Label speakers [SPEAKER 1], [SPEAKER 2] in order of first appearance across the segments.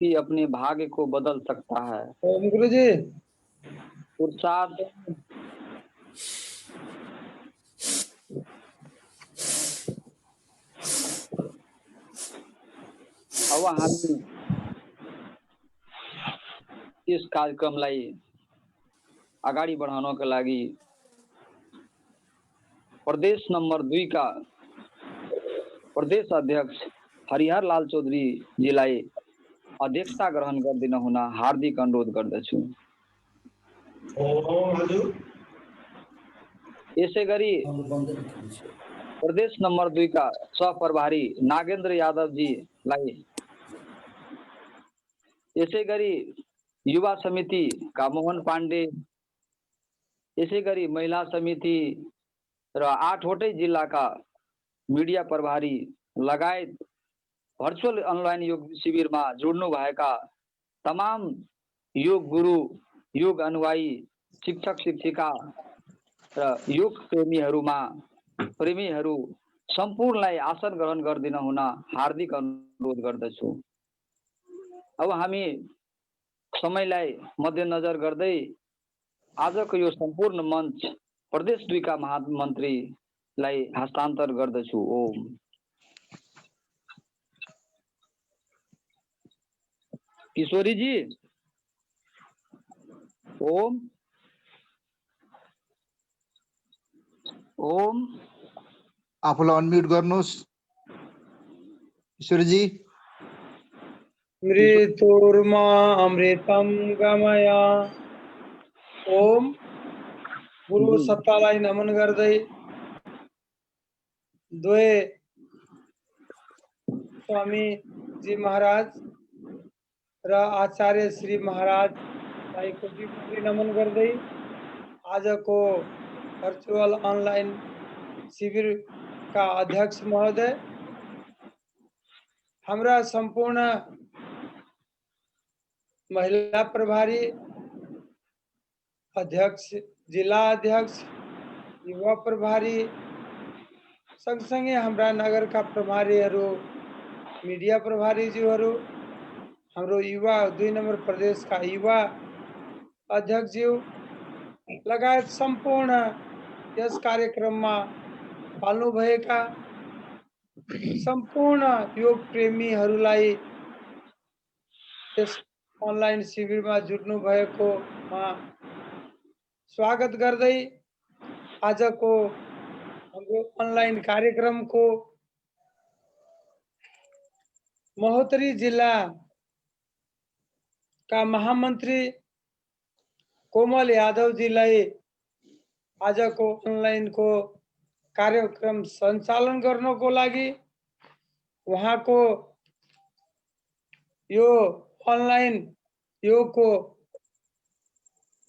[SPEAKER 1] कि अपने भाग्य को बदल सकता है।
[SPEAKER 2] ओम गुरु जी।
[SPEAKER 1] पुरुषार्थ अब हामी यस कार्यक्रमलाई अगाडि बढाउनको लागि प्रदेश नंबर 2 का प्रदेश अध्यक्ष हरिहर लाल चौधरी जीलाई अध्यक्षता ग्रहण गरिदिन हुन हार्दिक अनुरोध गर्दछु। यसै गरी प्रदेश नंबर 2 का सहप्रभारी नागेन्द्र यादव जीलाई, यसै गरी युवा समिति का मोहन पाण्डे, यसै गरी महिला समिति र 8वटै जिल्लाका मीडिया प्रभारी लगायत भर्चुअल अनलाइन योग शिविरमा जोड्नु भएका तमाम योग गुरु, योग अनुयायी, शिक्षक शिक्षिका र योग प्रेमीहरू सम्पूर्णलाई आसन ग्रहण गरिदिन हुन हार्दिक अनुरोध गर्दछु। अब हामी समयलाई मध्यनजर गर्दै आजको यो सम्पूर्ण मञ्च प्रदेश 2 का महामन्त्रीलाई हस्तान्तर गर्दछु। ओम। किशोरी जी, ओम ओम।
[SPEAKER 3] आफूलाई अनम्युट गर्नुहोस् किशोरी जी।
[SPEAKER 2] मृत्युर्मा अमृतम गमय। ओम गुरु सत्तालाई नमन गर्दै द्वय स्वामी जी महाराज र आचार्य श्री महाराज को नमन गर्दै आजको भर्चुअल अनलाइन शिविर का अध्यक्ष महोदय, हमरा संपूर्ण महिला प्रभारी अध्यक्ष, जिला अध्यक्ष, युवा प्रभारी, सँगसँगै हाम्रा नगरका प्रभारीहरू, मीडिया प्रभारीज्यूहरू, हाम्रो युवा 2 नम्बर प्रदेशका युवा अध्यक्षज्यू लगायत सम्पूर्ण यस कार्यक्रममा पाल्नुभएका सम्पूर्ण योग प्रेमीहरूलाई यस अनलाइन शिविरमा जुट्नु भएकोमा स्वागत गर्दै आजको हाम्रो अनलाइन कार्यक्रमको महोत्तरी जिल्ला का महामन्त्री कोमल यादव जीलाई आजको अनलाइन को कार्यक्रम सञ्चालन गर्नको लागि, उहाँको यो अनलाइन योग को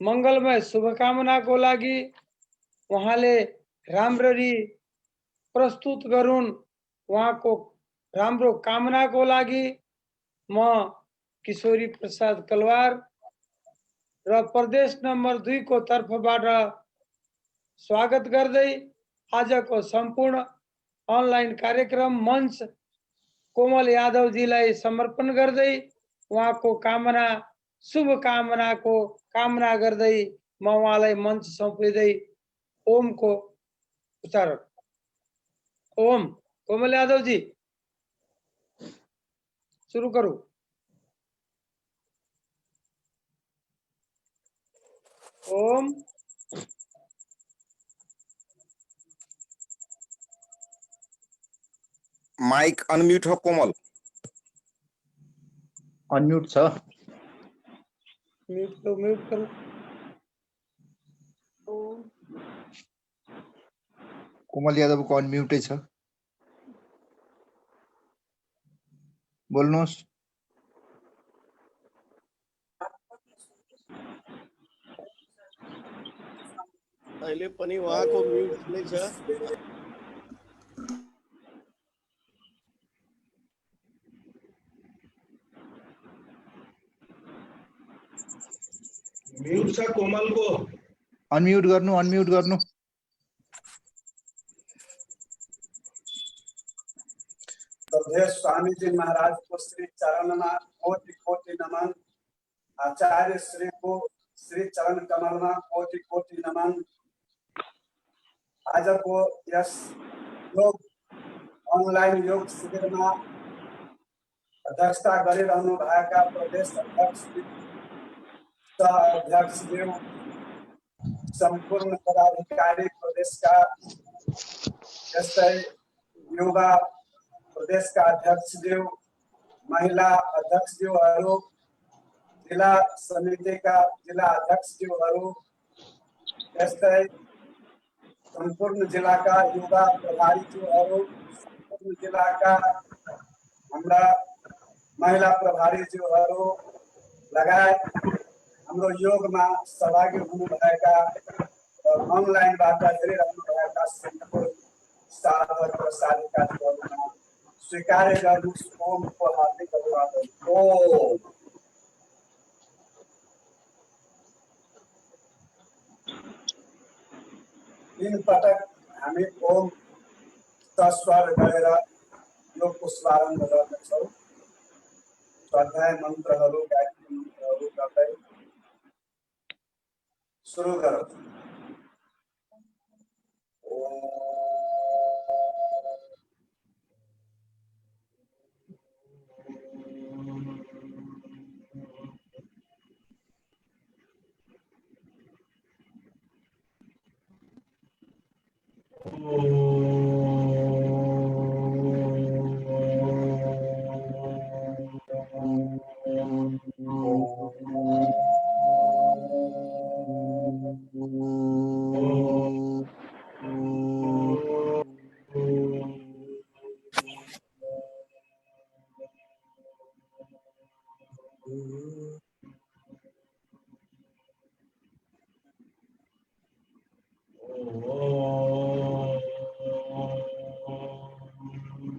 [SPEAKER 2] मंगलमय शुभकामनाको लागि, उहाँले राम्ररी प्रस्तुत गरून्, उहाँको राम्रो कामनाको लागि म किशोरी प्रसाद कलवार र प्रदेश नम्बर 2 को तर्फबाट स्वागत गर्दै आजको सम्पूर्ण अनलाइन कार्यक्रम मञ्च कोमल यादव जीलाई समर्पण गर्दै उहाँको कामना शुभकामनाको कामना गर्दै म उहाँलाई मञ्च सौंपिदै ओम को उच्चारण। ओम। कोमल यादव जी शुरू करूं। ओम।
[SPEAKER 4] माइक अनम्यूट हो कोमल।
[SPEAKER 3] अनम्यूट छ।
[SPEAKER 2] म्यूट करो।
[SPEAKER 3] कोमल यादव को अनम्यूट छ, बोल्नुहोस्।
[SPEAKER 5] अहिले पनि उहाँको म्युट नै छ।
[SPEAKER 6] म्यूट छ कोमल को।
[SPEAKER 3] अनम्यूट गर्नु, अनम्यूट गर्नु।
[SPEAKER 7] देव स्वामी जी महाराज को श्री चरण में कोटि कोटि नमन। आचार्य श्री को श्री चरण कमल में कोटि कोटि नमन। आज को यस योग ऑनलाइन योग शिविर में अध्यक्षता गरिरहनु भएका प्रदेश अध्यक्ष सह अध्यक्ष देव संपूर्ण पदाधिकारी प्रदेश का युवा प्रदेश का अध्यक्ष देव महिला अध्यक्ष देवहरू जिला समिति का जिला अध्यक्ष देवहरू संपूर्ण जिला का युवा प्रभारी देवहरू संपूर्ण जिला का हमारा महिला प्रभारी देवहरू लगायत हाम्रो योग में सहभागी हुनु भएका ऑनलाइन बाट हेरिरहनु भएका संपूर्ण साधक र साधिकाहरूमा स्वीकार गर्नुहोस् ओमको हार्दिक अभिवादन। ओम। तीन पटक हामी ओम सस्वर गरेर योगको स्वारम्भ गर्दछौँ। स्वाध्याय मन्त्रहरू गायत्री मन्त्रहरू गर्दै शुरू करो।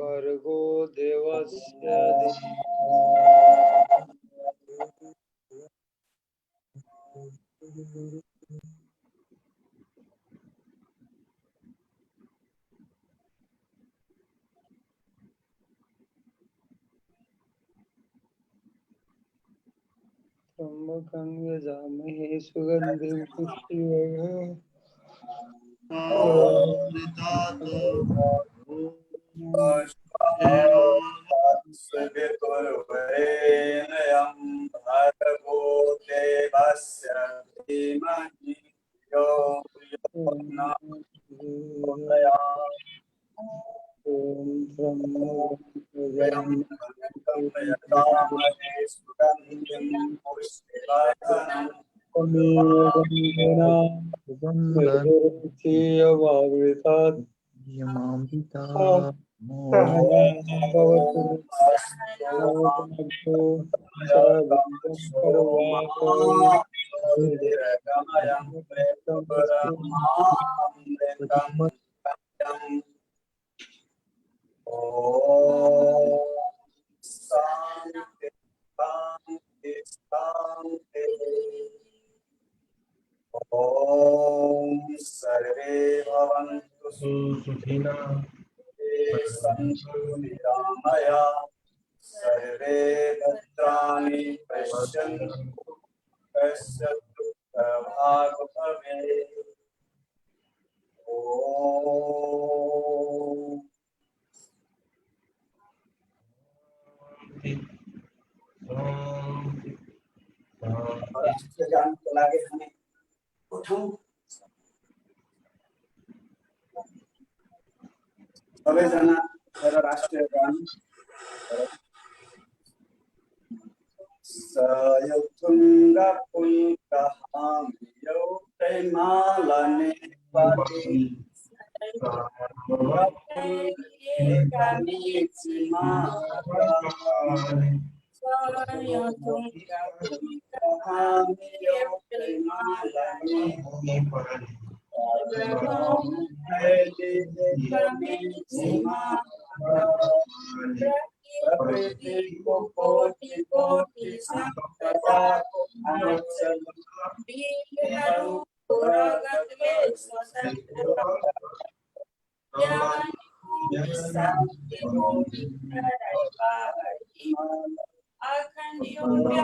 [SPEAKER 2] भर्गो देवस्य त्र्यंबकं यजामहे सुगन्धिं पुष्टिवर्धनम्। भर्गो देवस्य धीमहि यो यो न प्रचोदयात्। यजामहे सुगन्धिं पुष्टिवर्धनम्। ओम सर्वे भवन्तु सुखिनः सन्तु निरामयाः सर्वे भद्राणि पश्यन्तु कश्चित् दुःखभाग् भवेत्। ओम ज्ञान को लागे हमें उठाऊं सबैजना राष्ट्रिय गान सयुतुंगा पुल्कहामि यौते माला नेपाली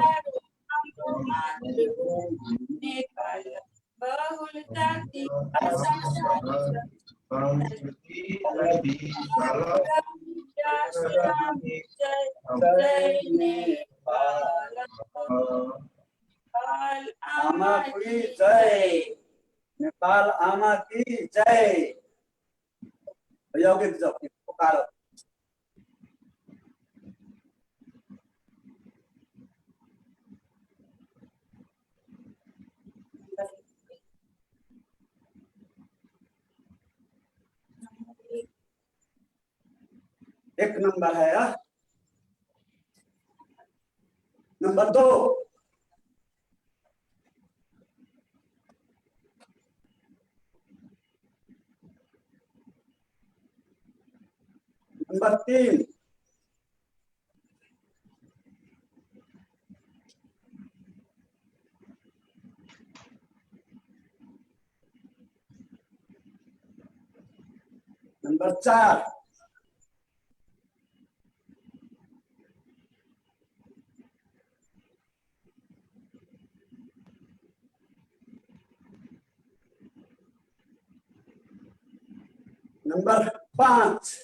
[SPEAKER 8] हाम्रो माथि हो नेपाल बहुल जाति भाषा जय जय नेपाल नेपाल
[SPEAKER 2] आमा की जय, नेपाल आमा की जय। भैया अघि जाऊ पुकारो। एक नंबर है यार। Number 2 number 3 number 4 number 5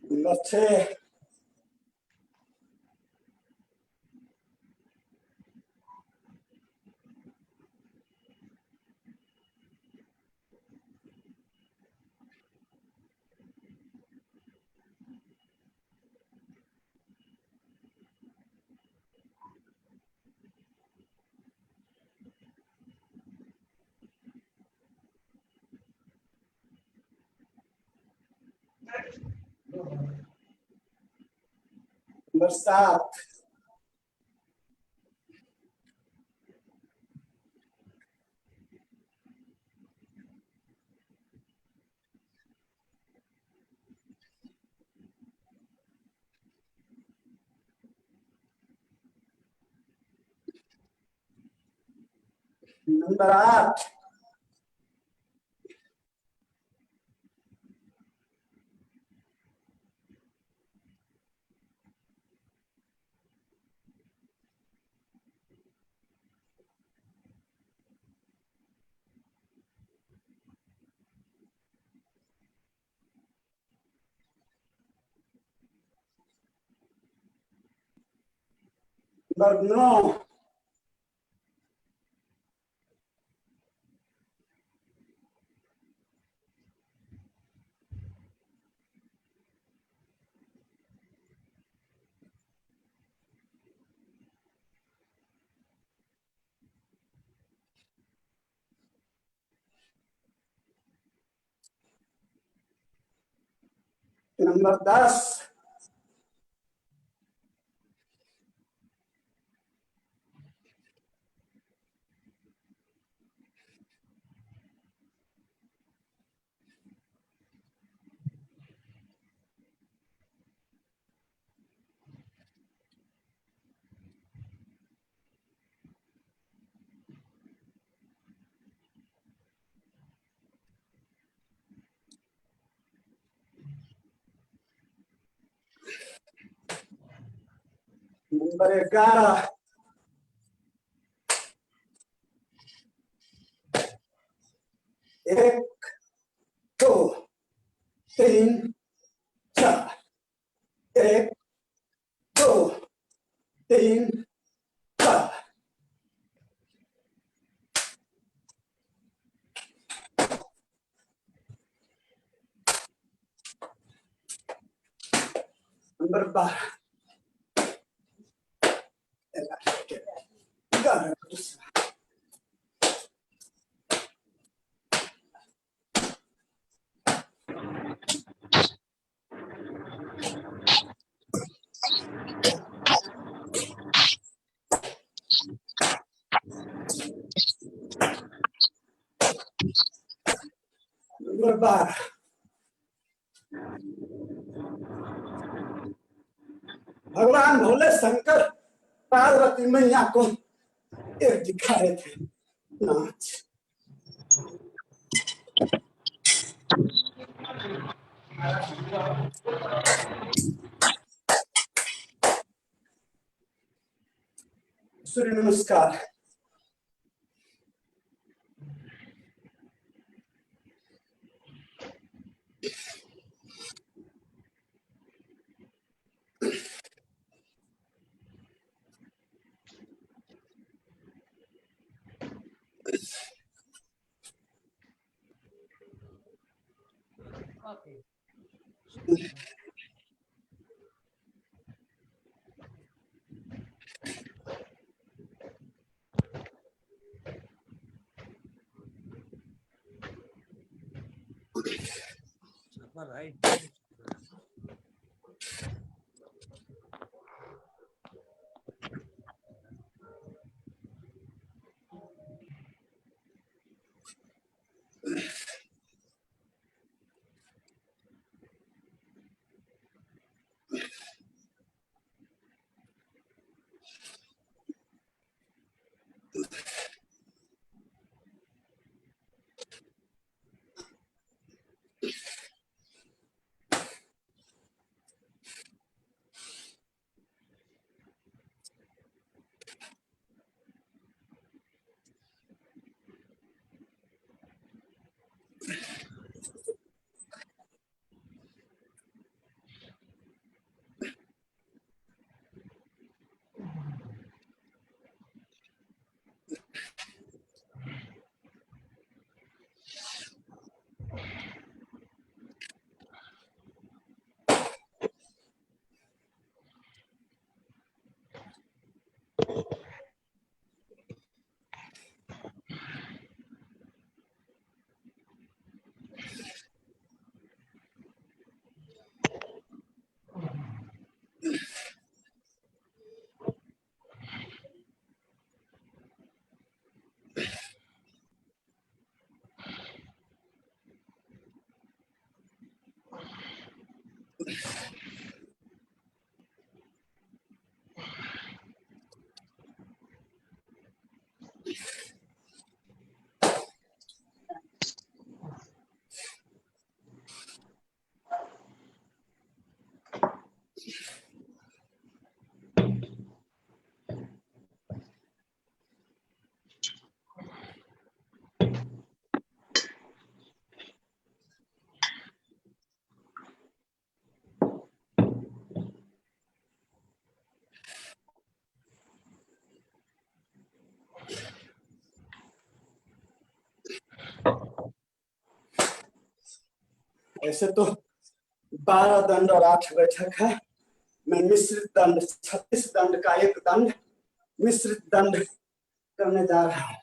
[SPEAKER 2] number 6 number 7 number 8 number 9 number 10 number 11 1 2 3 4 1 2 3 4 number 12 number 12
[SPEAKER 7] भगवान भोले शंकर पार्वती मैया को एक दिखा रहे थे नाच। सूर्य नमस्कार। ऐसे तो 12 दंड और 8 बैठक है। मैं मिश्रित दंड 36 दंड का एक दंड मिश्रित दंड करने जा रहा हूं।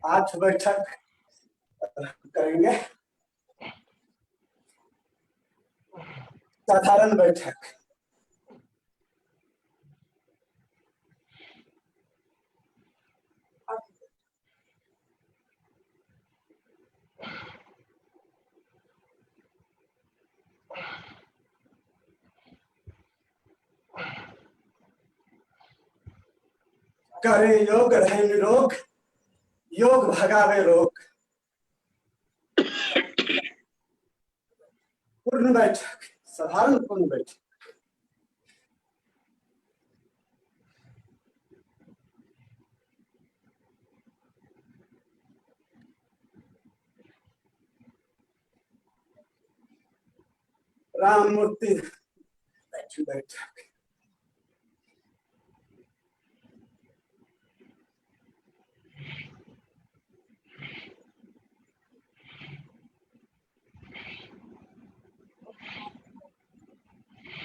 [SPEAKER 7] आठ बैठक करेंगे। साधारण बैठक। करे योग रहे निरोग, योग भगावे रोग। पूर्ण बैठक, साधारण पूर्ण बैठक। राम मूर्ति बैठक।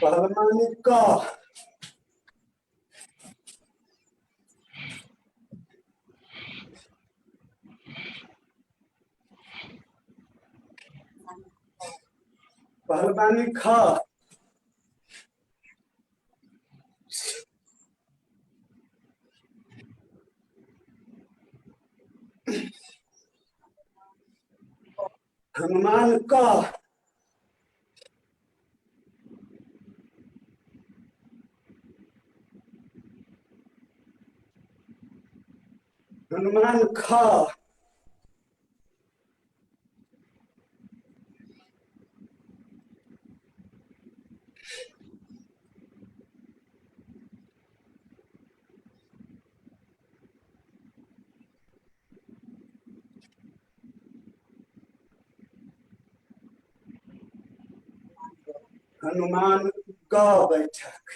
[SPEAKER 7] पहलवानी का पहलवानी खा हनुमान का हनुमान खा हनुमान का बैठक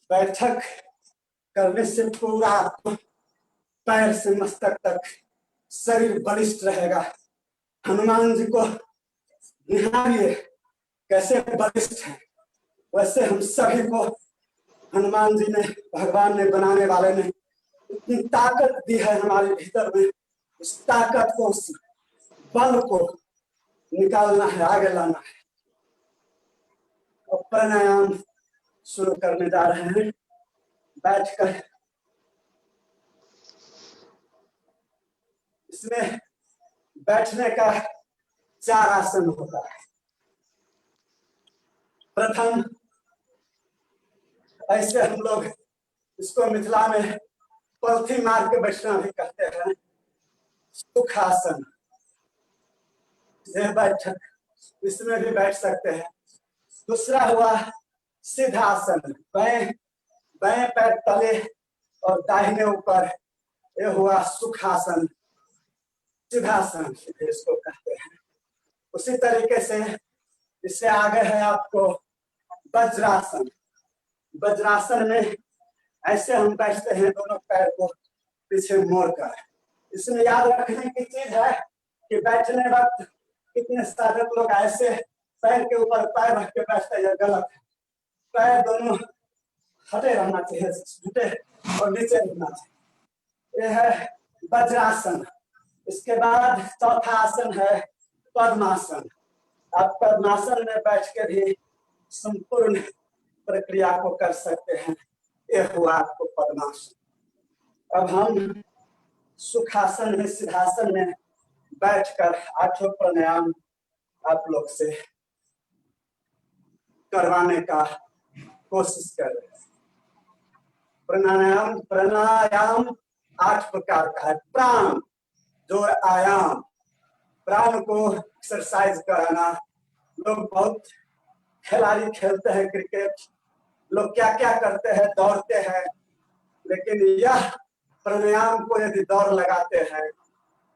[SPEAKER 7] बैठक करने से पूरा पैर से मस्तक तक शरीर बलिष्ठ रहेगा। हनुमान जी को निहारिए कैसे बलिष्ठ है, वैसे हम सभी को हनुमान जी ने, भगवान ने, बनाने वाले ने इतनी ताकत दी है हमारे भीतर में। उस ताकत को, उस बल को निकालना है, आगे लाना है। और प्राणायाम शुरू करने जा रहे हैं। बैठकर इसमें बैठने का 4 आसन होता है। प्रथम ऐसे हम लोग इसको मिथिला में पलथी मार के बैठना भी कहते हैं, सुखासन। यह बैठक, इसमें भी बैठ सकते हैं। दूसरा हुआ सिद्धासन, बाएं पैर तले और दाहिने ऊपर, यह हुआ सुखासन, सिद्धासन इसको कहते हैं। उसी तरीके से इससे आगे है आपको वज्रासन। वज्रासन में ऐसे हम बैठते हैं, दोनों पैर को पीछे मोड़कर। इसमें याद रखने की चीज है कि बैठने वक्त कितने साधक लोग ऐसे पैर के ऊपर पैर रख के बैठते हैं, गलत है। पैर दोनों हटे रहना चाहिए, झुटे और नीचे रहना चाहिए। यह है वज्रासन। इसके बाद चौथा आसन है पद्मासन। आप पद्मासन में बैठ के भी संपूर्ण प्रक्रिया को कर सकते हैं। यह हुआ आपको पद्मासन। अब हम सुखासन में, सिद्धासन में बैठकर 8 प्राणायाम आप लोग से करवाने का कोशिश कर रहे हैं। प्राणायाम 8 प्रकार का है। प्राण जो आयाम, प्राण को एक्सरसाइज कराना। लोग बहुत खिलाड़ी खेलते हैं क्रिकेट, लोग क्या क्या करते हैं, दौड़ते हैं, लेकिन यह प्राणायाम को यदि दौड़ लगाते हैं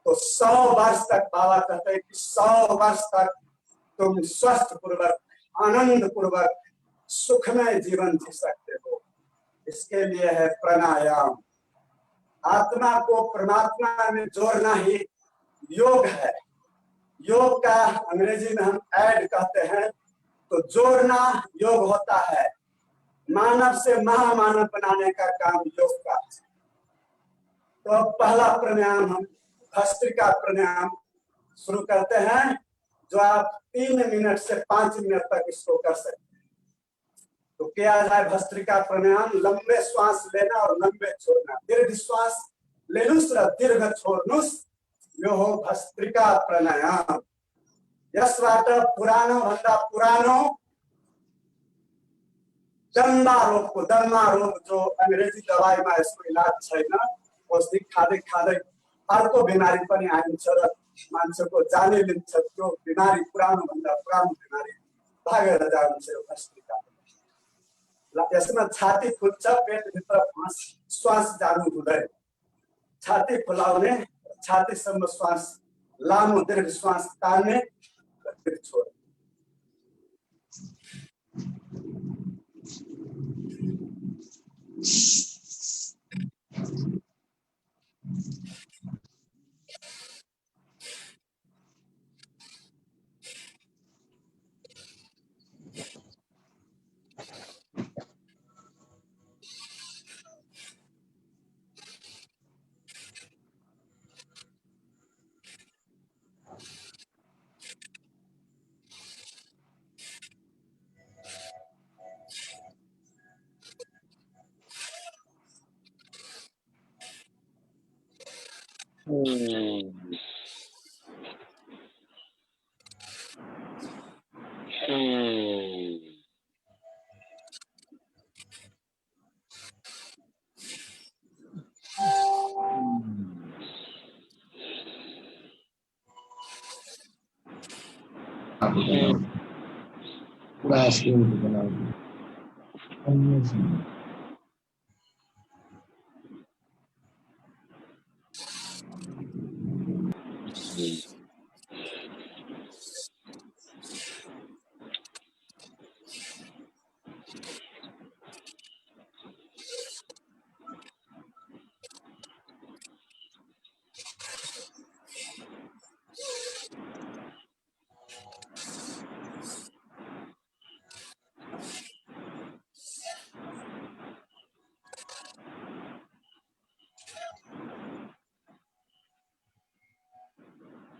[SPEAKER 7] तो 100 वर्ष तक, बाबा कहते हैं कि 100 वर्ष तक तुम स्वस्थ पूर्वक, आनंद पूर्वक, सुखमय जीवन जी सकते हो। इसके लिए है प्राणायाम। आत्मा को परमात्मा में जोड़ना ही योग है। योग का अंग्रेजी में हम ऐड कहते हैं, तो जोड़ना योग होता है। मानव से महामानव बनाने का काम योग का है। तो अब पहला प्राणायाम हम भस्त्रिका प्राणायाम शुरू करते हैं, जो आप 3 मिनट से 5 मिनट तक इसको कर सकते हैं। तो किया जाए भस्त्रिका प्राणायाम। लंबे श्वास लेना और लंबे छोड़ना। दीर्घ श्वास लेनुस और दीर्घ छोड़नुस, यो हो भस्त्रिका प्राणायाम। यस वाट पुरानो भंडा पुरानो दम्मा रोग जो अंग्रेजी दवाई में इसको इलाज छैन, औषधि खाँदै खाँदै अर्को बिमारी पनि आइन्छ र मान्छेको जानै लिन्छ। त्यो बिमारी पुरानो भन्दा पुरानो बिमारी भागेर जान्छ। भस्त्रिका यसमा छाती फुल्छ, पेटभित्र श्वास जानु हुँदैन। छाती फुलाउने, छातीसम्म श्वास, लामो दीर्घ श्वास तान्ने, फिर छोड्ने।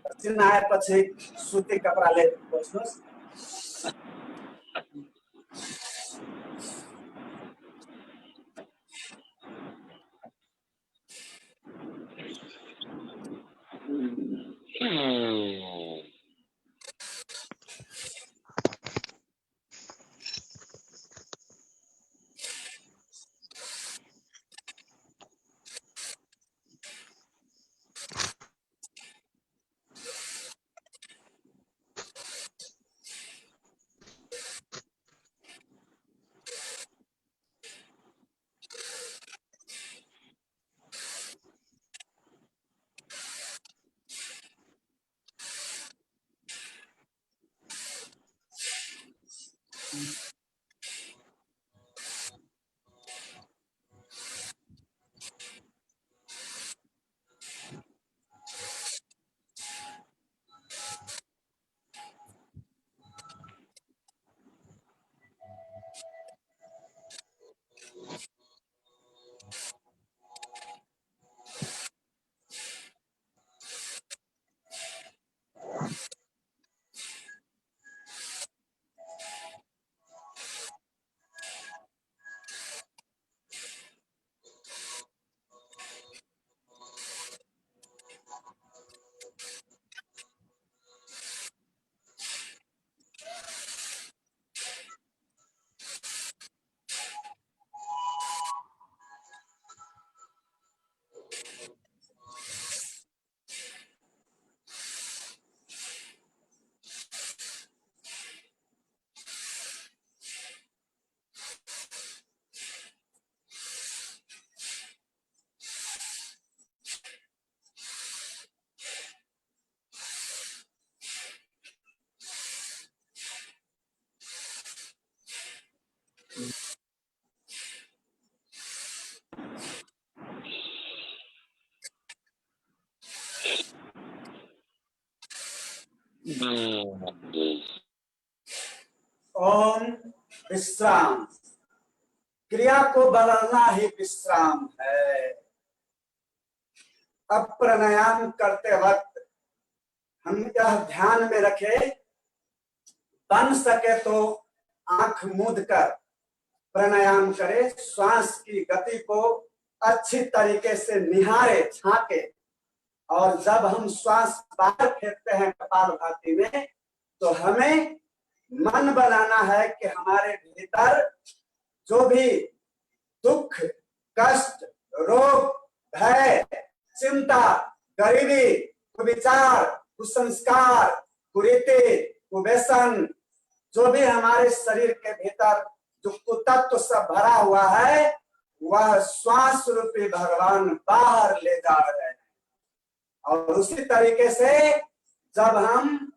[SPEAKER 7] पसिना आएपछि सुती कपडाले पोछ्नुस्। ओम विश्राम। क्रिया को बदलना ही विश्राम है। अब प्राणायाम करते वक्त हम यह ध्यान में रखें, बन सके तो आंख मूंद कर प्राणायाम करें, श्वास की गति को अच्छी तरीके से निहारे, झांके, और जब हम श्वास बाहर फेंकते हैं कपालभाति में, तो हमें मन बनाना है कि हमारे भीतर जो भी दुख, कष्ट, रोग, भय, चिंता, गरीबी, कुविचार, कुसंस्कार, कुरीति, कुव्यसन, जो भी हमारे शरीर के भीतर जो तत्व सब भरा हुआ है वह श्वास रूपी भगवान बाहर ले जा रहे हैं। और उसी तरीके से जब हम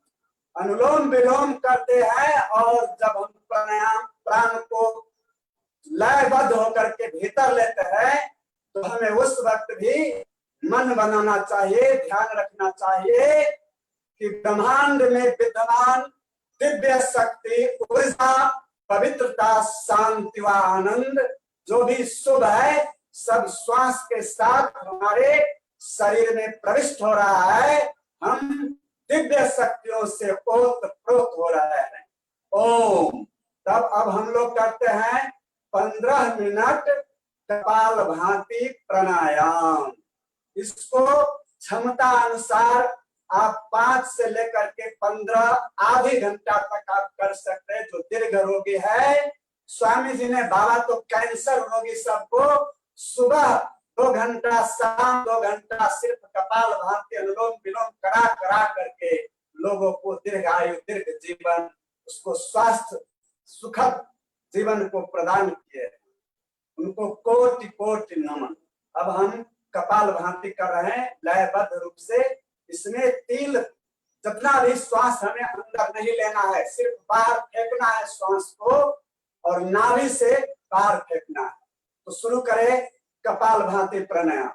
[SPEAKER 7] अनुलोम विलोम करते हैं और जब हम प्राणायाम प्राण को लयबद्ध होकर के भीतर लेते हैं तो हमें उस वक्त भी मन बनाना चाहिए, ध्यान रखना चाहिए कि ब्रह्मांड में विद्यमान दिव्य शक्ति, ऊर्जा, पवित्रता, शांति व आनंद जो भी शुभ है सब श्वास के साथ हमारे शरीर में प्रविष्ट हो रहा है। हम दिव्य शक्तियों से ओतप्रोत हो रहे हैं। ओम। तब अब हम लोग करते हैं 15 मिनट कपाल भाती प्राणायाम। इसको क्षमता अनुसार आप 5 से लेकर के 15 आधे घंटा तक आप कर सकते हैं। जो दीर्घ रोगी है, स्वामी जी ने बाबा तो कैंसर रोगी सबको सुबह 2 घंटा, शाम 2 घंटा सिर्फ कपाल भाती अनुलोम विलोम करा करा करके लोगों को दीर्घ आयु, दीर्घ जीवन, उसको स्वास्थ्य सुखद जीवन को प्रदान किए। उनको कोटि कोटि नमन। अब हम कपाल भाती कर रहे हैं लयबद्ध रूप से। इसमें तिल जितना भी श्वास हमें अंदर नहीं लेना है, सिर्फ बाहर फेंकना है श्वास को और नाभि से बाहर फेंकना है। तो शुरू करें कपाल भाती प्राणायाम।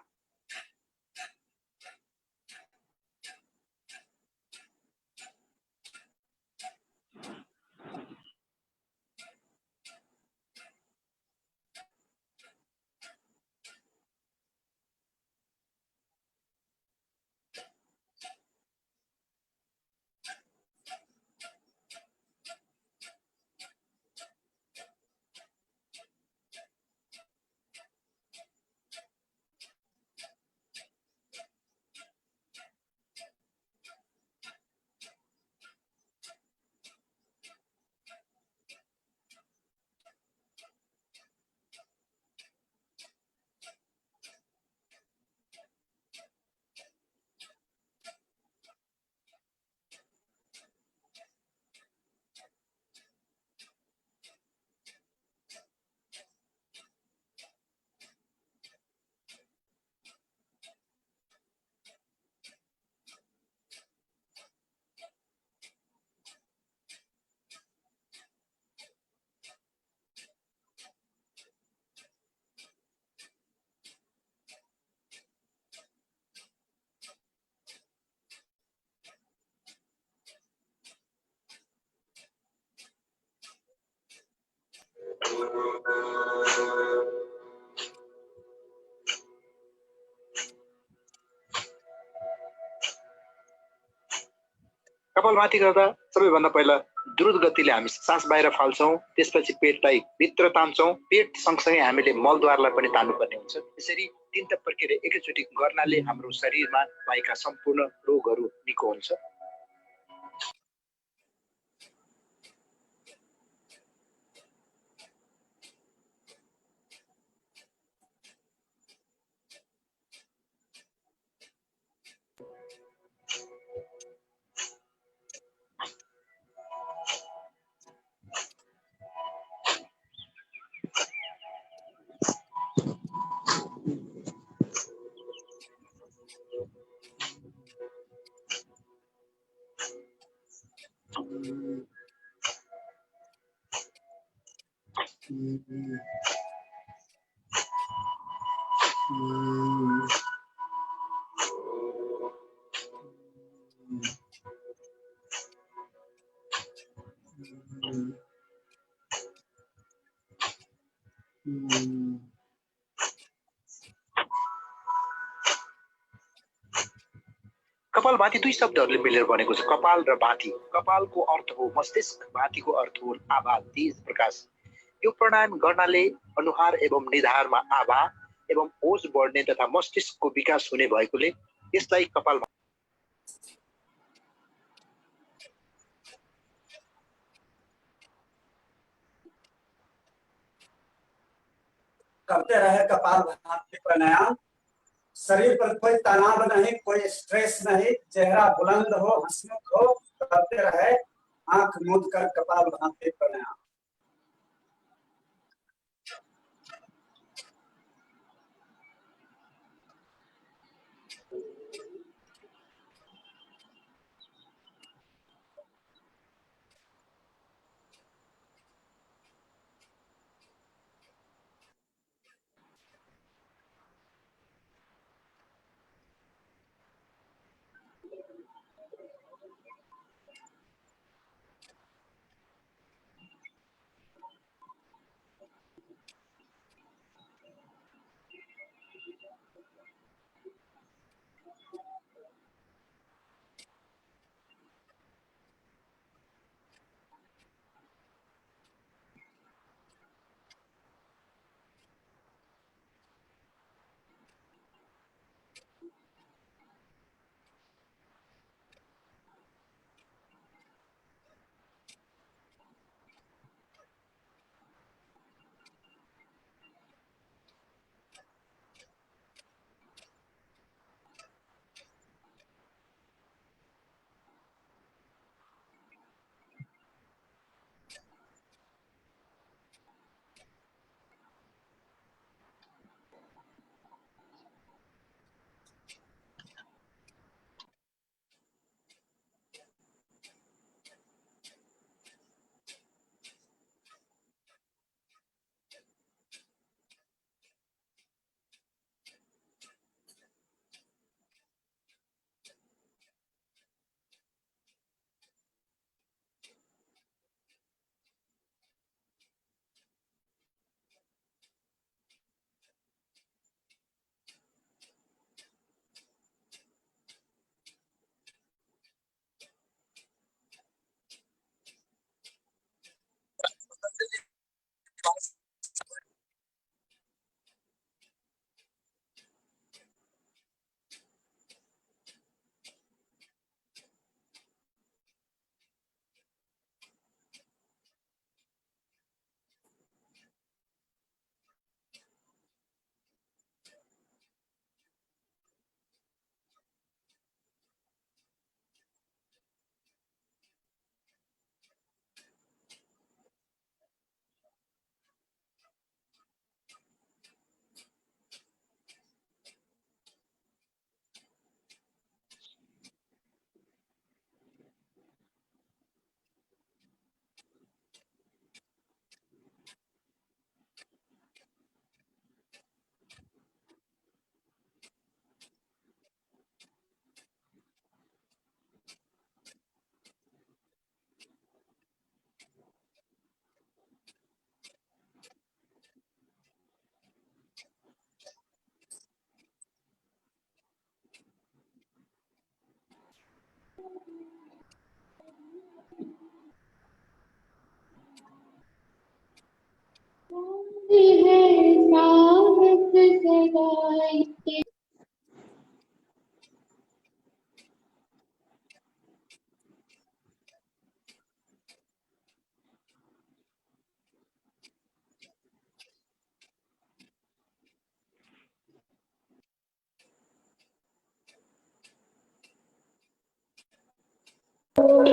[SPEAKER 9] कपालभाती गर्दा सबैभन्दा पहिला द्रुत गतिले हामी सास बाहिर फाल्छौं, त्यसपछि पेटलाई भित्र तान्छौं। पेट सँगसँगै हामीले मलद्वारलाई पनि तान्नुपर्ने हुन्छ। यसरी 3 प्रक्रिया एकैचोटि गर्नाले हाम्रो शरीरमा भएका सम्पूर्ण रोगहरू निको हुन्छ। कपाल भाती 2 शब्दहरूले मिलेर बनेको छ, कपाल र भाती। कपालको अर्थ हो मस्तिष्क, भातीको अर्थ हो आभा, तेज प्रकाश। यो प्राणायाम गर्नाले अनुहार एवं निधारमा आभा एवं ओज बढ्ने तथा मस्तिष्कको विकास हुने भएकोले यसलाई कपाल
[SPEAKER 7] करते रहे कपाल भाती प्राणायाम। शरीर पर कोई तनाव नहीं, कोई स्ट्रेस नहीं, चेहरा बुलंद हो, हंसमुख हो, करते रहे आंख मूंद कर कपाल भाती प्राणायाम।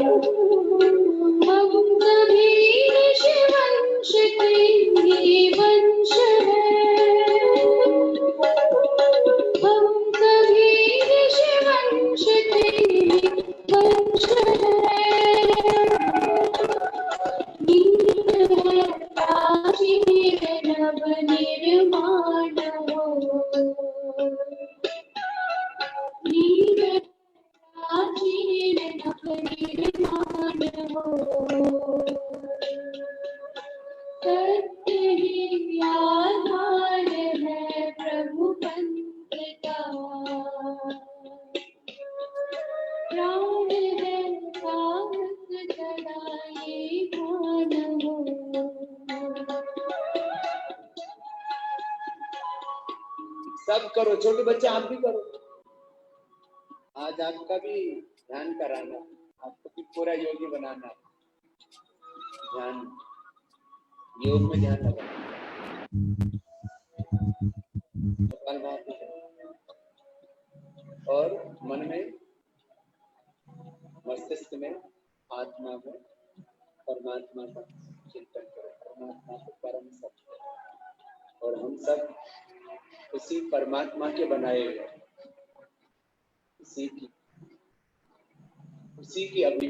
[SPEAKER 8] हम सभी ऋषिवंश के ही वंश हैं। हम सभी ऋषिवंश के ही वंश हैं। नीर है प्राचीन नव निर्माण हो। नीर है प्राचीन नव निर्माण हो। सत्य ही आधार है प्रभु पंथ का। प्राण है साहस चढ़ाए प्राण हो।
[SPEAKER 10] सब करो, छोटे बच्चे आप भी करो। आज आपका भी ध्यान कराना, आपको भी पूरा योगी बनाना। ध्यान, योग में ध्यान लगाना। कपालभाति और मन में, मस्तिष्क में, आत्मा में परमात्मा का चिंतन करो। परमात्मा को परम सत्य, और हम सब उसी परमात्मा के बनाए हुए, उसी की अभी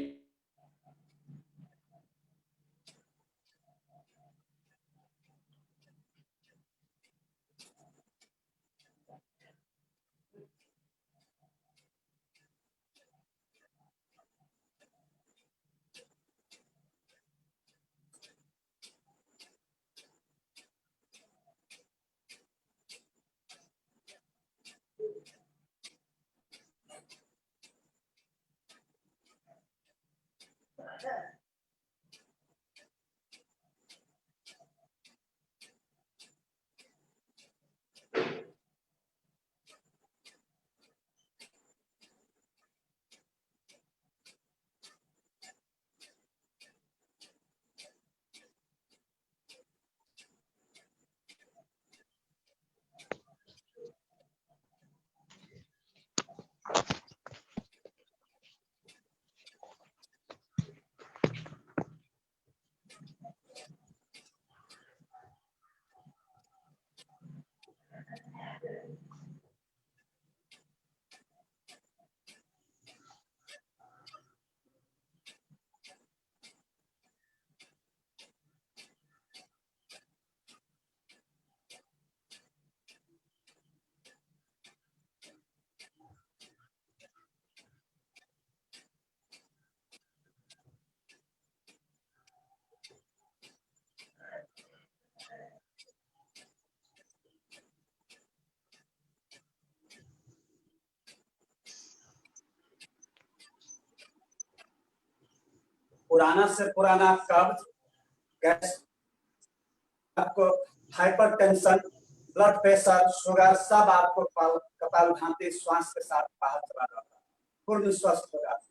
[SPEAKER 7] पुराना से पुराना कब्ज, गैस, आपको hyper tension, blood pressure, sugar सब आपको कपालभाति श्वास के साथ बाहर चला जाता है, पूर्ण स्वस्थ हो जाता है।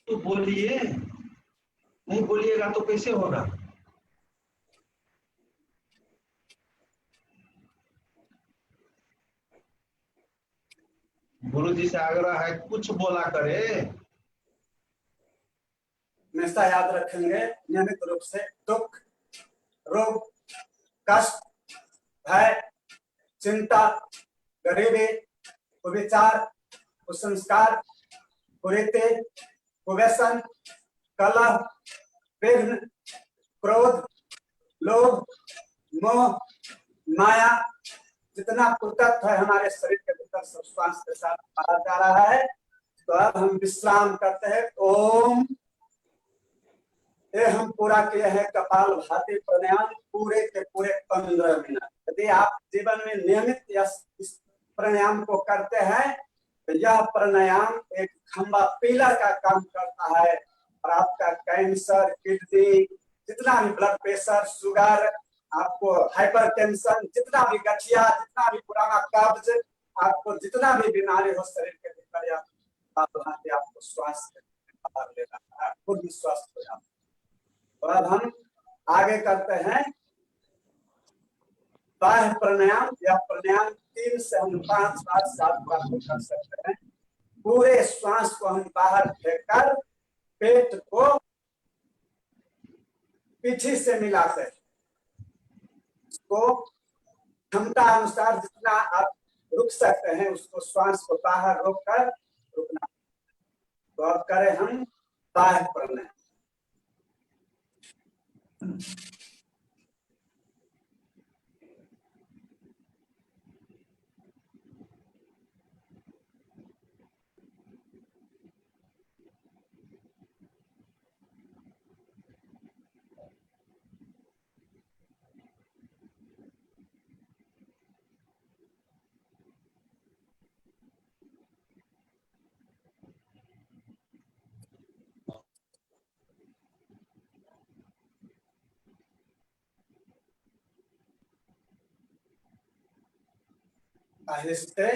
[SPEAKER 6] तो बोलिए, नहीं बोलिएगा तो कैसे होगा। गुरु जी से आग्रह है कुछ बोला करे।
[SPEAKER 7] हमेशा याद रखेंगे नियमित रूप से दुख, रोग, कष्ट, भय, चिंता, गरीबी, कुविचार, कुसंस्कार, कुरीति, कुव्यसन, कलह, विघ्न, क्रोध, लोभ, मोह, माया, जितना कुतत्व है हमारे शरीर के भीतर सब श्वास के साथ बाहर जा रहा है। तो अब हम विश्राम करते हैं। ओम। ये हम पूरा किए हैं कपाल भाती प्राणायाम पूरे के पूरे 15 मिनट। यदि आप जीवन में नियमित इस प्राणायाम को करते हैं तो यह प्राणायाम एक खंबा पिलर का काम करता है और आपका कैंसर, किडनी, जितना भी ब्लड प्रेशर, शुगर, आपको हाइपरटेंशन, जितना भी गठिया, जितना भी पुराना कब्ज, आपको जितना भी बीमारी हो शरीर के भीतर, आपको स्वास्थ्य लेना है, खुद स्वस्थ हो जाता है। और अब हम आगे करते हैं बाह्य प्राणायाम। यह प्राणायाम 3 से हम 5 बार 7 बार कर सकते हैं। पूरे श्वास को हम बाहर फेंककर पेट को पीठी से मिलाते हैं। इसको क्षमता अनुसार जितना आप रुक सकते हैं उसको श्वास को बाहर रोककर रुकना। तो अब करें हम बाह्य प्राणायाम। आहिस्ते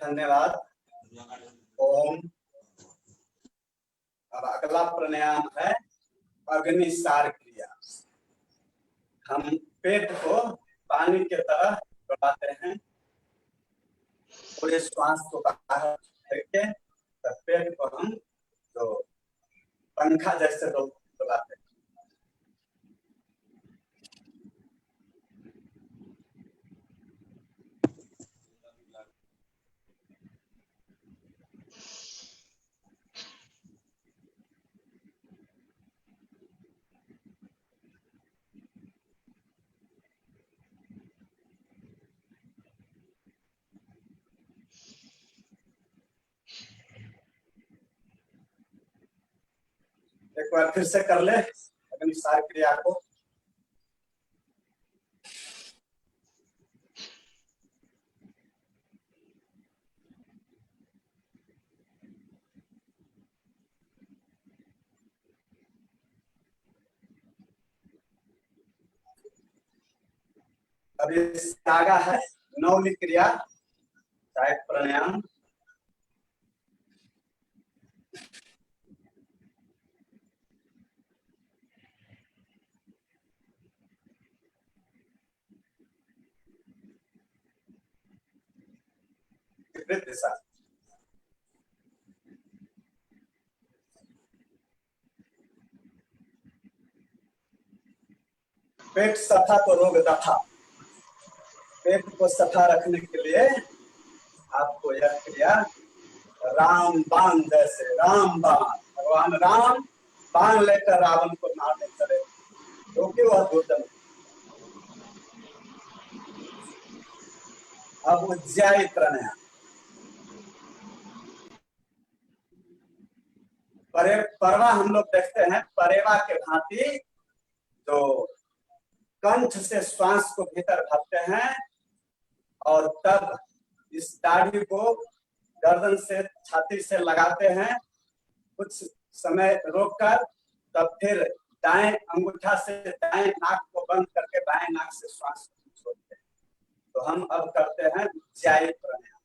[SPEAKER 7] धन्यवाद। ओम। अब अगला प्राणायाम है अग्निसार क्रिया। हम पेट को पानी की तरह दबाते हैं, पूरे श्वास को बाहर फेंके तो पेट को हम जो पंखा जैसे दबाते हैं। एक बार फिर से कर ले अग्निसार क्रिया को। अब इस आगा है नौली क्रिया। कायिक प्राणायाम। विपरीत दिशा। पेट सफा तो रोग दफा। पेट को सफा रखने के लिए आपको यह क्रिया रामबाण जैसे रामबाण, भगवान राम बाण लेकर रावण को मारने चले क्योंकि वह दुर्जन। अब उज्जाई प्राणायाम। परवा हम लोग देखते हैं परेवा के भांति जो कंठ से श्वास को भीतर भरते हैं और तब इस दाढ़ी को गर्दन से छाती से लगाते हैं, कुछ समय रोककर तब फिर दाएं अंगूठा से दाएं नाक को बंद करके बाएं नाक से श्वास को छोड़ते हैं। तो हम अब करते हैं उज्जाई प्राणायाम।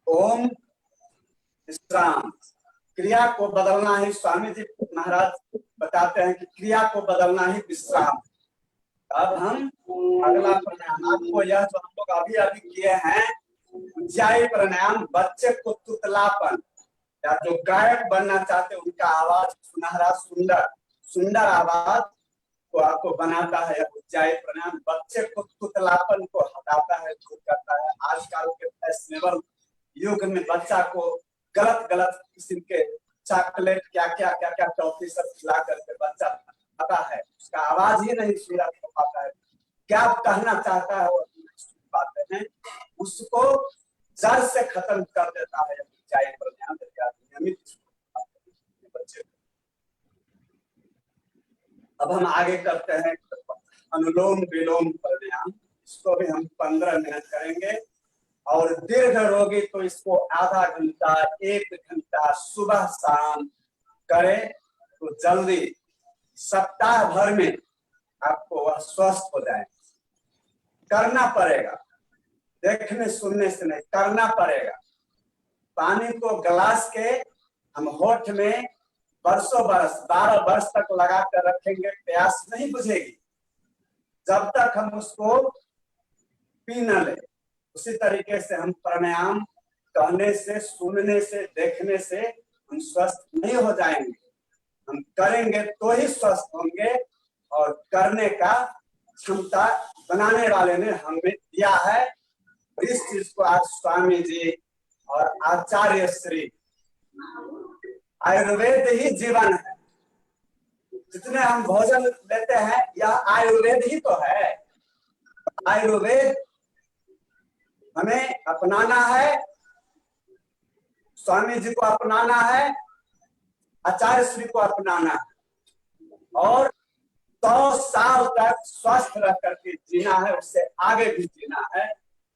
[SPEAKER 7] ओम विश्राम। क्रिया को बदलना ही, स्वामी जी महाराज बताते हैं कि क्रिया को बदलना ही विश्राम। अब हम अगला प्राणायाम आपको यह जो हम लोग अभी अभी किए हैं उज्जाई प्राणायाम, बच्चे को तुतलापन या जो गायक बनना चाहते उनका आवाज सुनहरा सुंदर सुंदर आवाज को आपको बनाता है। उज्जाई प्राणायाम बच्चे को तुतलापन को हटाता है, दूर करता है। आजकल के फैशनेबल युग में बच्चा को गलत गलत किस्म के चॉकलेट क्या क्या टॉफी सब खिला करके बच्चा आता है, उसका आवाज ही नहीं सुना पाता है, क्या कहना चाहता है वो नहीं सुन पाते हैं, उसको जड़ से खत्म कर देता है। उज्जाई प्राणायाम नियमित बच्चे। अब हम आगे करते हैं अनुलोम विलोम प्राणायाम। इसको भी हम 15 मिनट करेंगे और दीर्घ रोगी तो इसको आधा घंटा 1 घंटा सुबह शाम करें तो जल्दी सप्ताह भर में आपको वह स्वस्थ हो जाए। करना पड़ेगा, देखने सुनने से नहीं, करना पड़ेगा। पानी को गिलास के हम होठ में बरसों बरस 12 वर्ष तक लगा कर रखेंगे, प्यास नहीं बुझेगी जब तक हम उसको पी न ले। उसी तरीके से हम प्राणायाम कहने से, सुनने से, देखने से हम स्वस्थ नहीं हो जाएंगे। हम करेंगे तो ही स्वस्थ होंगे और करने का क्षमता बनाने वाले ने हमें दिया है। इस चीज को आज स्वामी जी और आचार्य श्री, आयुर्वेद ही जीवन है। जितने हम भोजन लेते हैं यह आयुर्वेद ही तो है। आयुर्वेद हमें अपनाना है, स्वामी जी को अपनाना है, आचार्य श्री को अपनाना है और 100 साल तक स्वस्थ रह करके जीना है, उससे आगे भी जीना है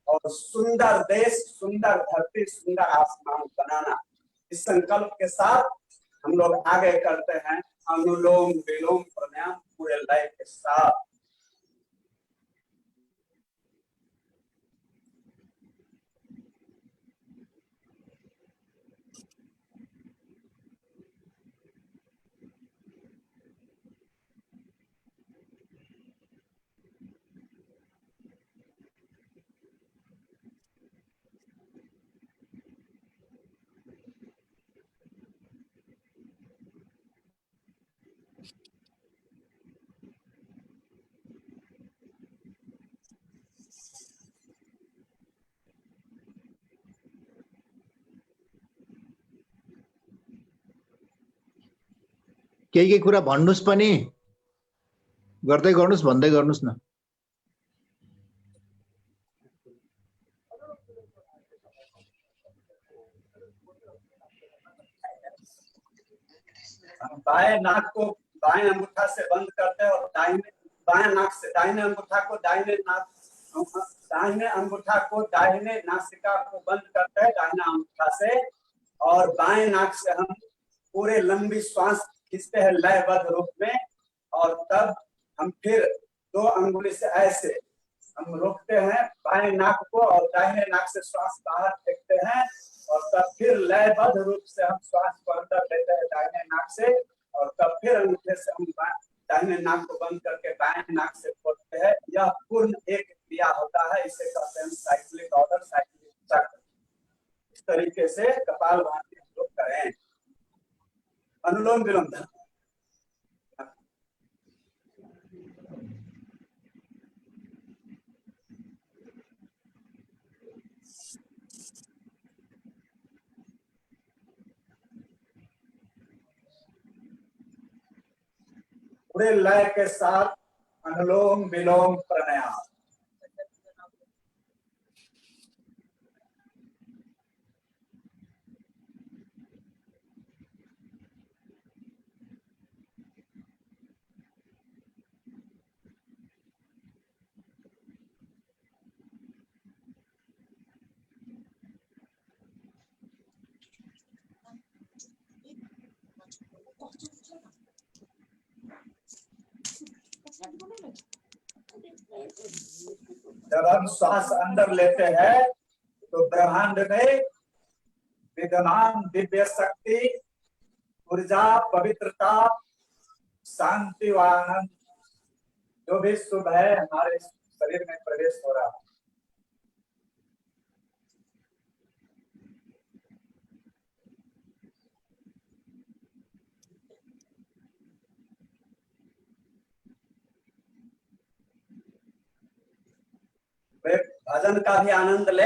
[SPEAKER 7] और सुंदर देश, सुंदर धरती, सुंदर आसमान बनाना। इस संकल्प के साथ हम लोग आगे करते हैं अनुलोम विलोम प्राणायाम पूरे लय के साथ।
[SPEAKER 3] केही कुरा भन्नुस् पनि गर्दै गर्नुस्, भन्दै गर्नुस् न।
[SPEAKER 7] बाएं नाक को बाएं अंगूठा से बंद करते हैं और दाहिने बाएं नाक से दाहिने अंगूठा को दाहिने अंगूठा को दाहिने नासिका को बंद करते हैं दाहिना अंगूठा से, और बाएं नाक से हम पूरे लंबी श्वास खींचते हैं लयबद्ध रूप में, और तब हम फिर 2 अंगुली से ऐसे हम रोकते हैं बाएं नाक को और दाहिने नाक से श्वास बाहर फेंकते हैं, और तब फिर लयबद्ध रूप से हम श्वास को अंदर लेते हैं दाहिने नाक से, और तब फिर अंगूठे से हम दाहिने नाक को बंद करके बाएं नाक से खोलते हैं। यह पूर्ण एक क्रिया होता है, इसे कहते हैं साइक्लिक ऑर्डर, साइक्लिक चक्र। इस तरीके से कपालभाति हम लोग करें। अनुलोम विलोम पूरे लय के साथ अनुलोम विलोम प्राणायाम। जब हम श्वास अंदर लेते हैं तो ब्रह्मांड में विद्यमान दिव्य शक्ति, ऊर्जा, पवित्रता, शांति व आनंद जो भी शुभ है हमारे शरीर में प्रवेश हो रहा है। भजन का भी आनंद ले।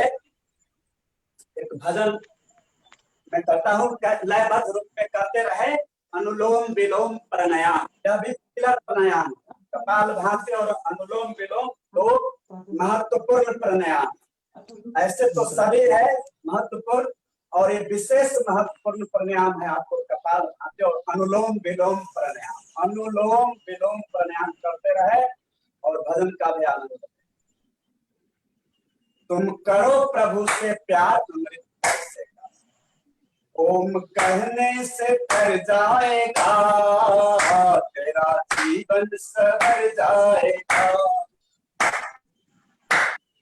[SPEAKER 7] एक भजन मैं करता हूँ, लयबद्ध रूप में करते रहे अनुलोम विलोम प्राणायाम। यह भी पिलर प्राणायाम, कपालभाति और अनुलोम विलोम 2 महत्वपूर्ण प्राणायाम। ऐसे तो सभी है महत्वपूर्ण, और ये विशेष महत्वपूर्ण प्राणायाम है आपको कपालभाति और अनुलोम विलोम प्राणायाम। अनुलोम विलोम प्राणायाम करते रहे और भजन का भी आनंद। तुम करो प्रभु से प्यार अमृत से, ओम कहने से कर जाएगा तेरा जीवन सवर जाएगा।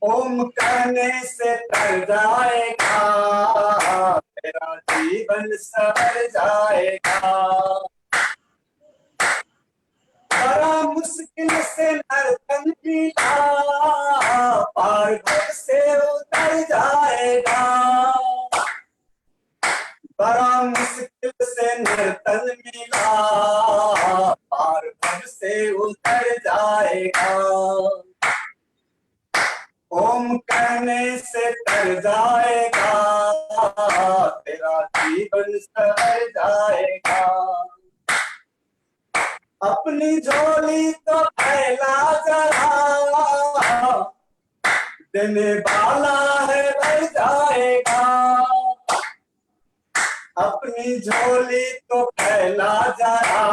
[SPEAKER 7] ओम कहने से कर जाएगा तेरा जीवन सवर जाएगा। बड़ा मुश्किल से नर्तन मिला पार घर से उतर जाएगा। बड़ा मुश्किल से नर्तन मिला पार घर से उतर जाएगा। ओम कहने से तर जाएगा तेरा जीवन सवर जाएगा। अपनी झोली तो फैला जरा, देने वाला है भर जाएगा, अपनी झोली तो फैला जरा,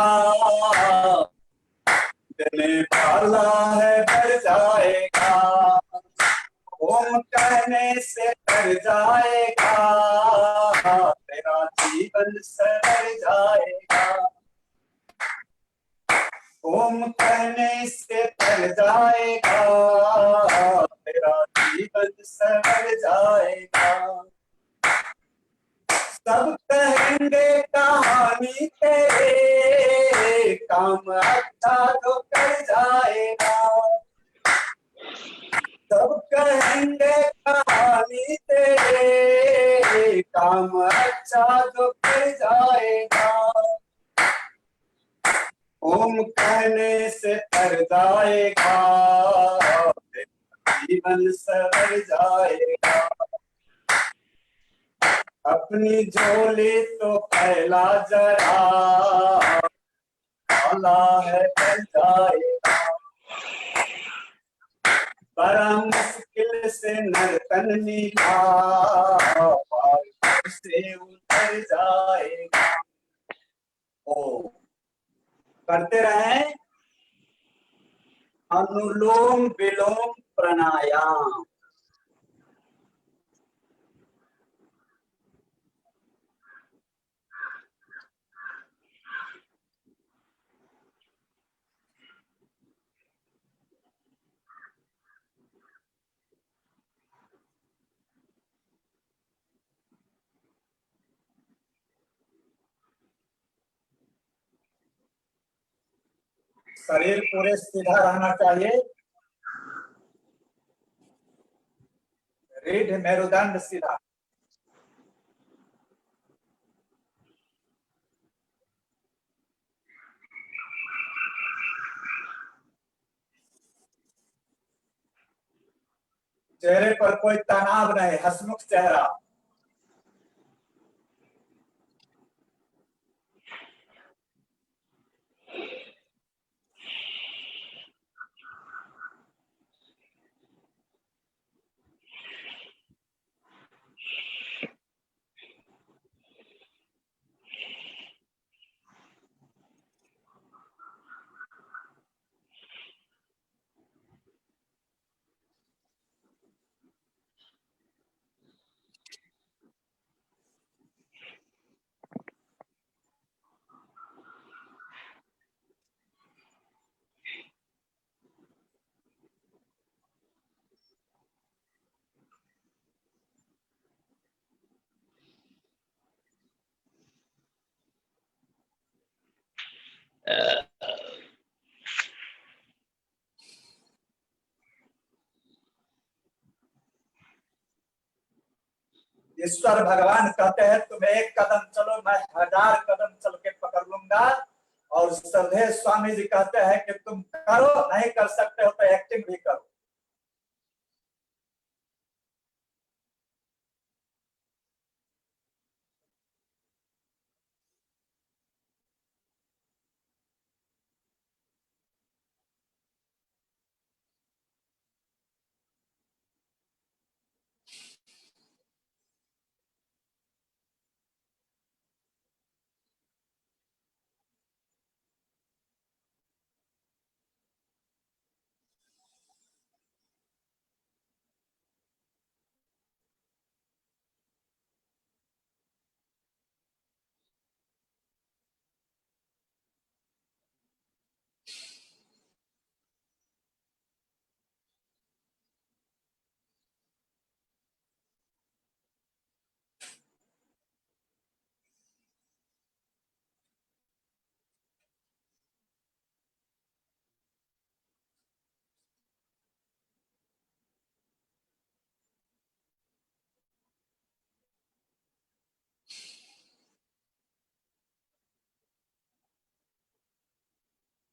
[SPEAKER 7] देने वाला है भर जाएगा, ओम कहने से कर जाएगा, तेरा जीवन सवर जाएगा, ओम कहने से कर जाएगा, तेरा जीवन सवर जाएगा। सब कहेंगे कहानी तेरे, काम अच्छा तो कर जाएगा, सब कहेंगे कहानी तेरे, काम अच्छा तो कर जाएगा, ओम कहने से तर जाएगा, जीवन सवर जाएगा, अपनी झोली तो फैला जरा, वाला है बन जाएगा, बड़ा मुश्किल से नर्तन नीला, पार से उतर जाएगा। ओ करते रहें अनुलोम विलोम प्राणायाम। शरीर पूरे सीधा रहना चाहिए, रीढ़ मेरुदंड सीधा, चेहरे पर कोई तनाव नहीं, हंसमुख चेहरा, ईश्वर भगवान कहते हैं तुम एक कदम चलो मैं 1000 कदम चल के पकड़ लूंगा, और श्रद्धेय स्वामी जी कहते हैं कि तुम करो, नहीं कर सकते हो तो एक्टिंग भी करो।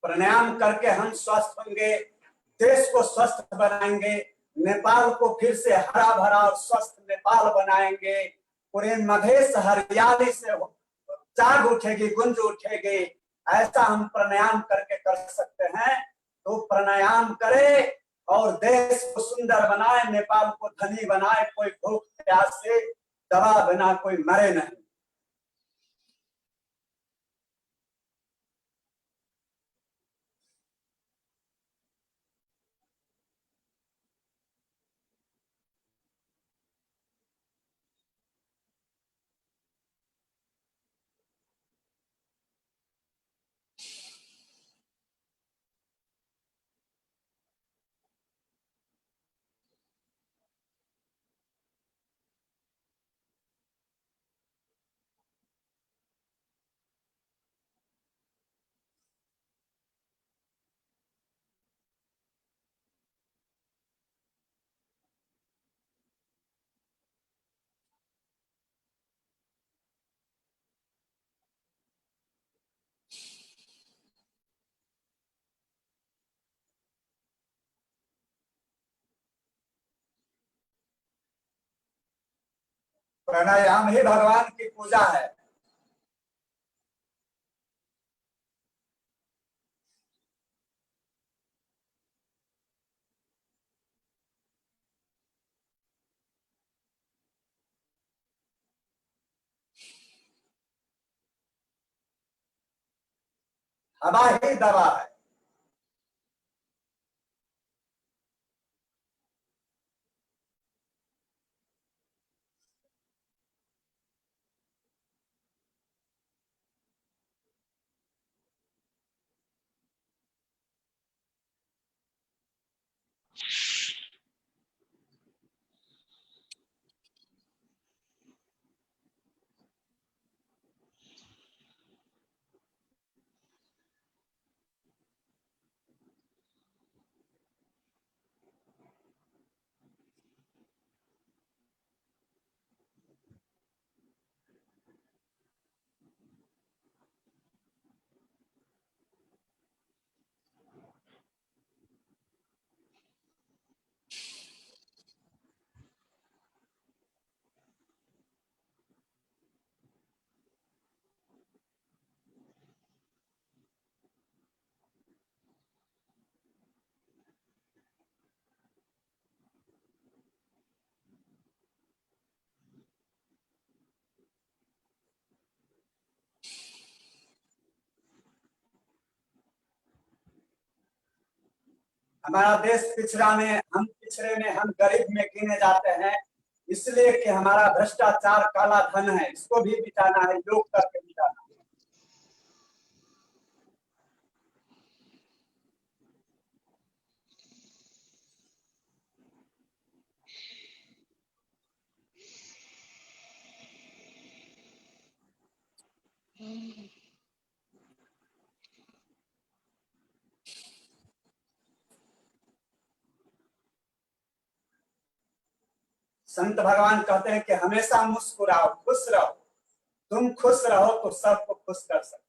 [SPEAKER 7] प्राणायाम करके हम स्वस्थ होंगे, देश को स्वस्थ बनाएंगे, नेपाल को फिर से हरा भरा और स्वस्थ नेपाल बनाएंगे, पूरे मधेश हरियाली से जाग उठेगी, गुंज उठेगी। ऐसा हम प्राणायाम करके कर सकते हैं। तो प्राणायाम करें, और देश को सुंदर बनाए, नेपाल को धनी बनाए। कोई भूख प्यास से दवा बिना कोई मरे नहीं। प्राणायाम ही भगवान की पूजा है। हवा ही दवा है। हमारा देश पिछड़े में हम गरीब में गिने जाते हैं, इसलिए कि हमारा भ्रष्टाचार काला धन है, इसको भी मिटाना है, योग करके मिटाना है। संत भगवान कहते हैं कि हमेशा मुस्कुराओ, खुश रहो। तुम खुश रहो तो सबको खुश कर सकते हो।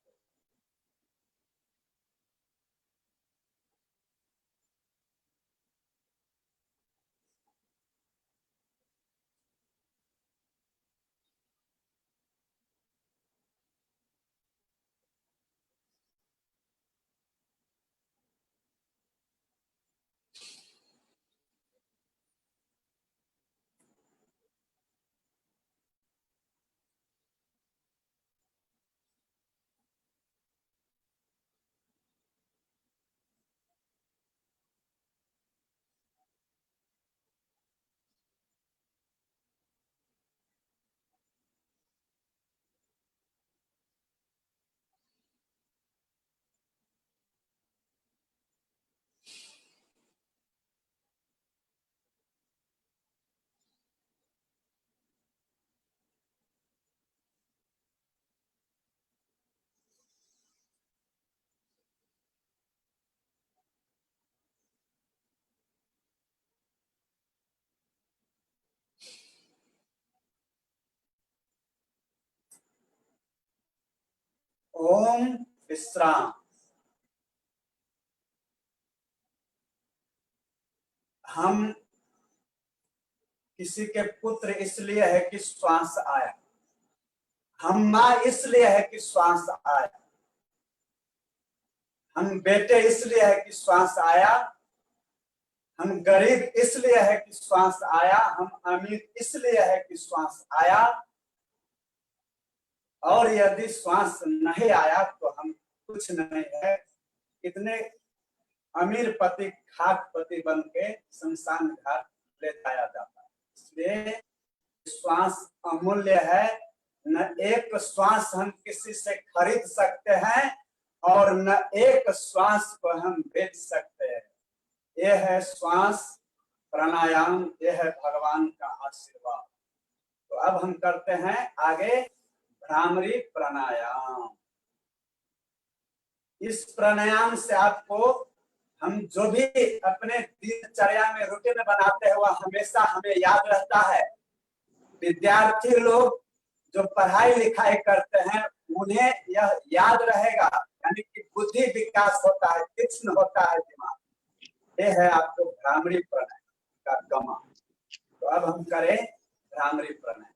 [SPEAKER 7] ओम विश्राम। हम किसी के पुत्र इसलिए है कि श्वास आया, हम माँ इसलिए है कि श्वास आया, हम बेटे इसलिए है कि श्वास आया, हम गरीब इसलिए है कि श्वास आया, हम अमीर इसलिए है कि श्वास आया, और यदि श्वास नहीं आया तो हम कुछ नहीं है। कितने अमीर पति खाक पति बन के शमशान घाट ले जाया जाता है। इसलिए श्वास अमूल्य है। न एक श्वास हम किसी से खरीद सकते हैं और न एक श्वास को हम बेच सकते हैं। यह है श्वास प्राणायाम, यह है भगवान का आशीर्वाद। तो अब हम करते हैं आगे भ्रामरी प्राणायाम। इस प्राणायाम से आपको हम जो भी अपने दिनचर्या में रूटीन बनाते हैं वह हमेशा हमें याद रहता है। विद्यार्थी लोग जो पढ़ाई लिखाई करते हैं उन्हें यह याद रहेगा, यानी कि बुद्धि विकास होता है, तीक्ष्ण होता है दिमाग। ये है आपको भ्रामरी प्राणायाम का कमाल। तो अब हम करें भ्रामरी प्राणायाम।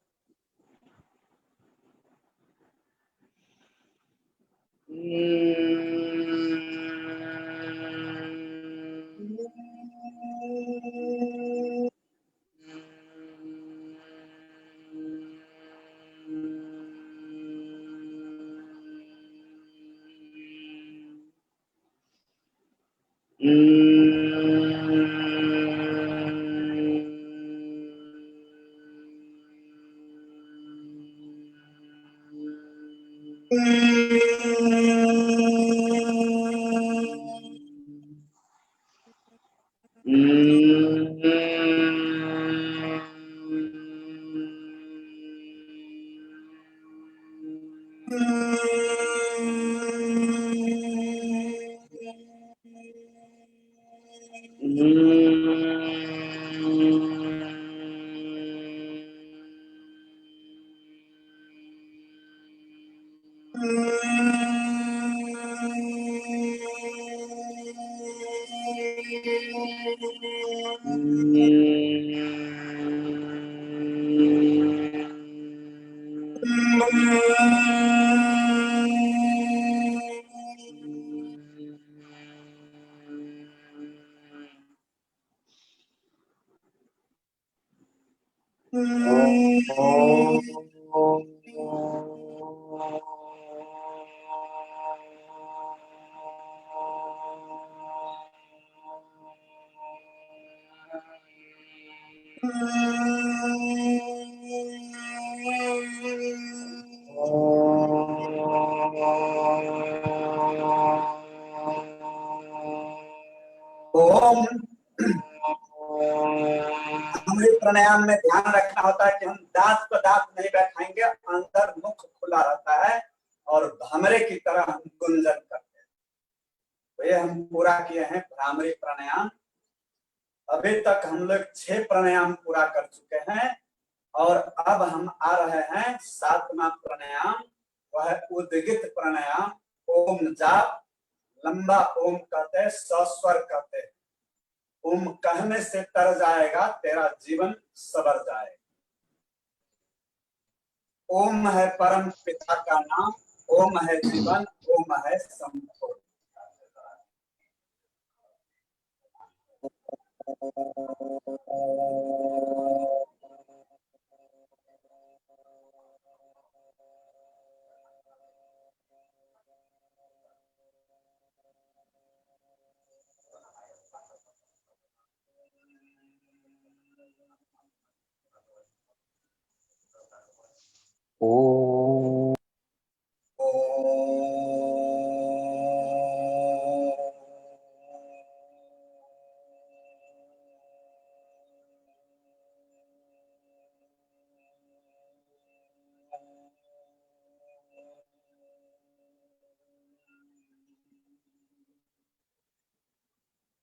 [SPEAKER 7] ओम भ्रामरी प्राणायाम में ध्यान रखना होता है कि हम दांत पर दांत नहीं बैठाएंगे, अंदर मुख खुला रहता है और भ्रामरे की तरह हम गुंजन करते हैं। तो ये हम पूरा किए हैं भ्रामरी प्राणायाम। अभी तक हम लोग 6 प्राणायाम पूरा कर चुके हैं और अब हम आ रहे हैं 7वां प्राणायाम, वह है उद्गित प्राणायाम। ओम जाप, लंबा ओम कहते हैं, सस्वर कहते हैं। ओम कहने से तर जाएगा, तेरा जीवन सवर जाएगा। ओम है परम पिता का नाम, ओम है जीवन, ओम है संपूर्ण।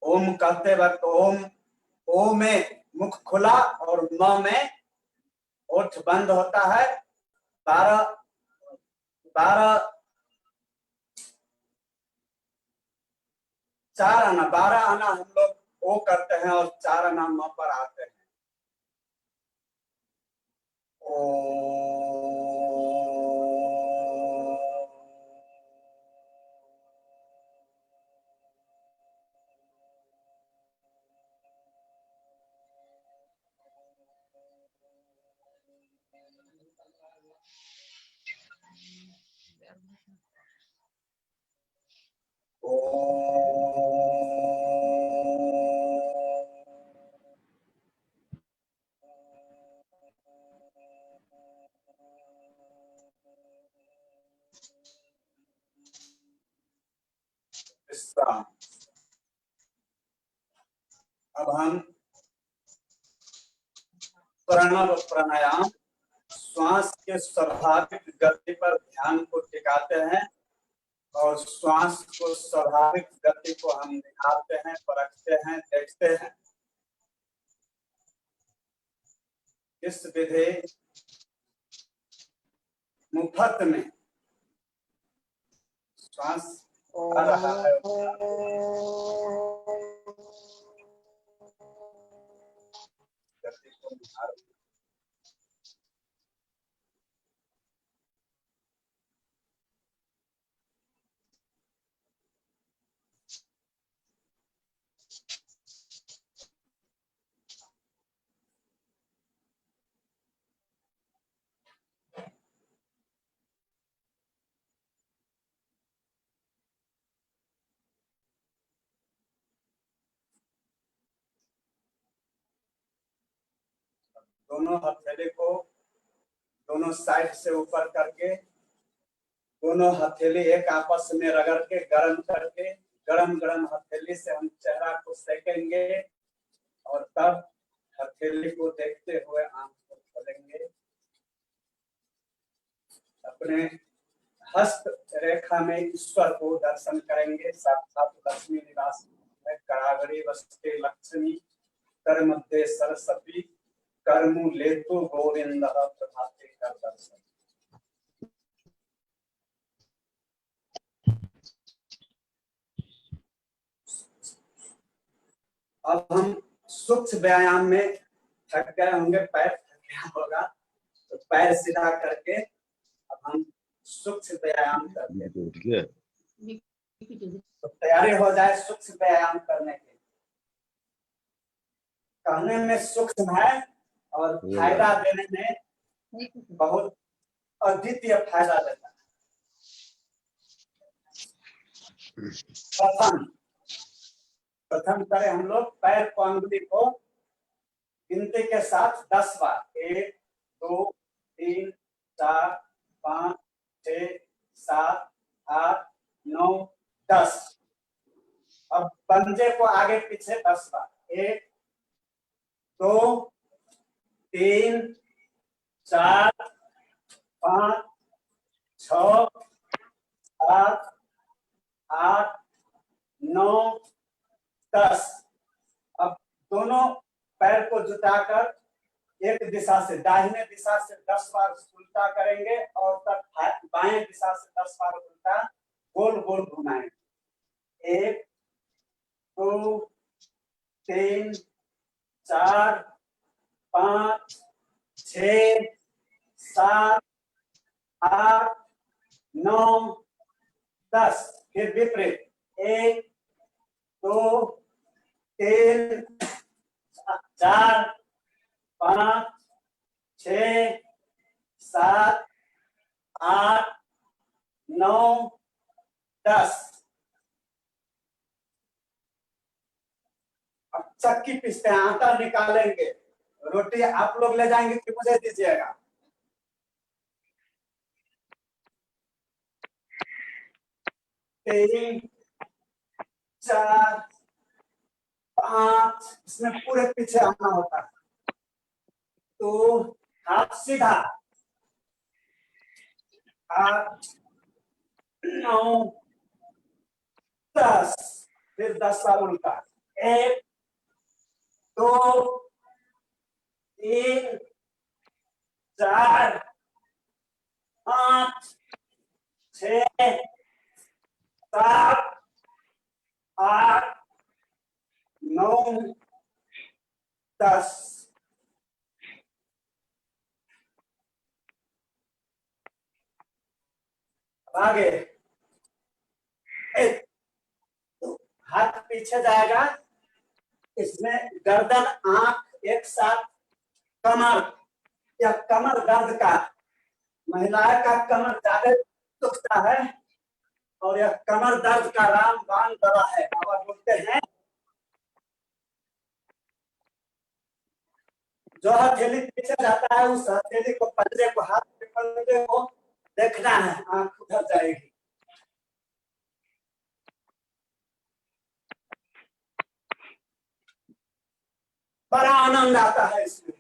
[SPEAKER 7] ओम कहते वक्त ओ में मुख खुला और म में ओठ बंद होता है। 4 आना 12 आना हम लोग ओ करते हैं और 4 आना म पर आते हैं। ओ विश्राम। अब हम प्रणव प्राणायाम श्वास के स्वाभाविक गति पर ध्यान को टिकाते हैं और श्वास को स्वाभाविक गति को हम निहारते हैं, परखते हैं, देखते हैं। इस विधि मुफ्त में श्वास आ रहा है, गति को निहार। दोनों हथेली को दोनों साइड से ऊपर करके दोनों हथेली एक आपस में रगड़ के गर्म करके गरम गरम हथेली से हम चेहरा को सेकेंगे और तब हथेली को देखते हुए आंख को खोलेंगे। अपने हस्त रेखा में ईश्वर को दर्शन करेंगे। साक्षात लक्ष्मी निवास में करागरी वसते लक्ष्मी कर मध्य सरस्वती कर्मु लेतु गोविंद प्रभाते कर दर्शन। अब हम सूक्ष्म व्यायाम में थक गए होंगे, पैर थक गया होगा, तो पैर सीधा करके अब हम सूक्ष्म व्यायाम करते हैं। तो तैयारी हो जाए सूक्ष्म व्यायाम करने के। कहने में सूक्ष्म है और फायदा देने में बहुत अद्वितीय फायदा देता है। प्रथम करें हम लोग पैर को, अंगुली को गिनती के साथ 10 बार, 1 2 3 4 5 6 7 8 9 10। अब पंजे को आगे पीछे 10 बार, 1 2 3 4 5 6 7 8 9 10। अब दोनों पैर को जुटाकर एक दिशा से, दाहिने दिशा से 10 बार उल्टा करेंगे और तब बाएं दिशा से 10 बार उल्टा गोल गोल घुमाएंगे। 1 2 3 4 5 6 7 8 9 10। फिर विपरीत 1 2 3 4 5 6 7 8 9 10। अब चक्की पीसते हैं, आटा निकालेंगे। रोटी आप लोग ले जाएंगे कि मुझे दीजिएगा? तीन 4 5, इसमें पूरे पीछे आना होता है। तो हाथ सीधा, 8 9 10। फिर 10 बार उल्टा, 1 2 3 4 5 6 7 8 9 10। आगे हाथ पीछे जाएगा, इसमें गर्दन आंख एक साथ, कमर या कमर दर्द का, महिलाएं का कमर ज्यादा दुखता है और यह कमर दर्द का रामबाण दवा है। बाबा बोलते हैं जो हथेली पीछे जाता है उस हथेली को पंजे को हाथ के पंजे को देखना है, आंख उधर जाएगी। बड़ा आनंद आता है इसमें।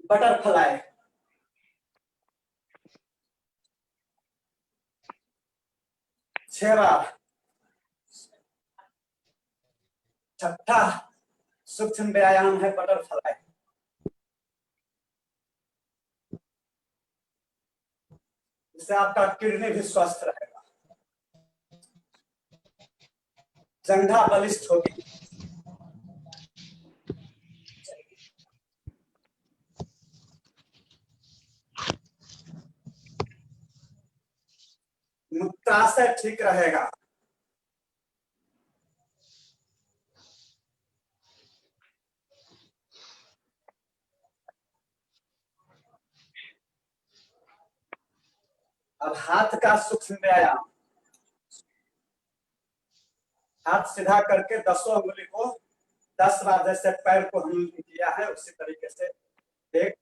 [SPEAKER 7] बटरफ्लाई छेरा, छठा सूक्ष्म व्यायाम है बटरफ्लाई। इससे आपका किडनी भी स्वस्थ रहेगा, जंघा बलिष्ठ होगी। मूत्राशय ठीक रहेगा। अब हाथ का सूक्ष्म व्यायाम, हाथ सीधा करके 10 अंगुली को 10 बार, जैसे पैर को हम किया है उसी तरीके से 1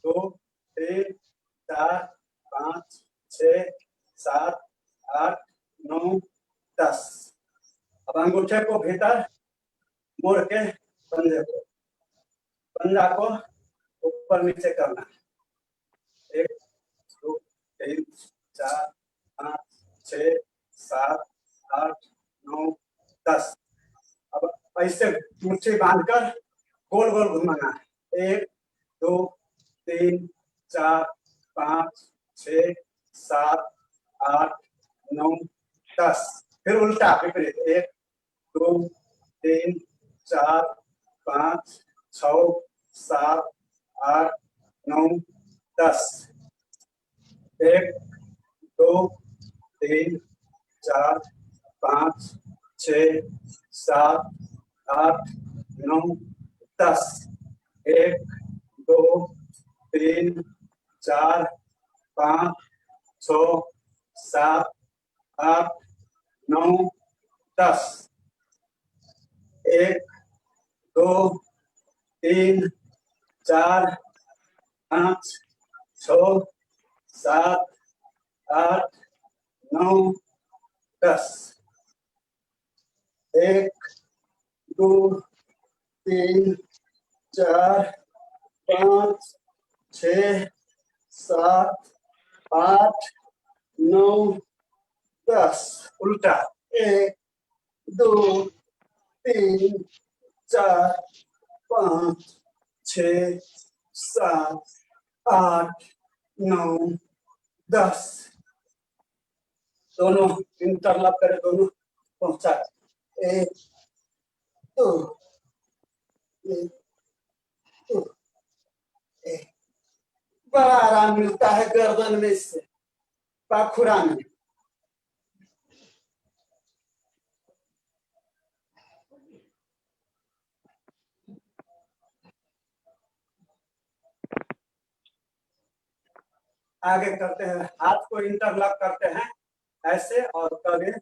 [SPEAKER 7] 2 3 4 5 6 7 8 9 10। अब अंगूठे को भीतर मोड़ के पंजा को ऊपर नीचे करना। 1 2 3 4 5 6 7 8 9 10। अब ऐसे मुट्ठी बांधकर गोल गोल घुमाना है। 1 2 3 4 5 6 7 8 9 10। फिर उल्टा विपरीत 1 2 3 4 5 6 7 8 9 10। 1 2 3 4 5 6 7 8 9 10। 1 2 3 4 5 6 7 8 9 10। 1 2 3 4 5 6 7 8 9 10। 1 2 3 4 5 6 7 8 9 10। उल्टा 1 2 3 4 5 6 7 8 9 10। दोनों इंटरलॉक करें, दोनों पहुंचा। 1 2 1 2 1। बड़ा आराम मिलता है गर्दन में, इससे पाखुरा में। आगे करते हैं, हाथ को इंटरलॉक करते हैं ऐसे और करें।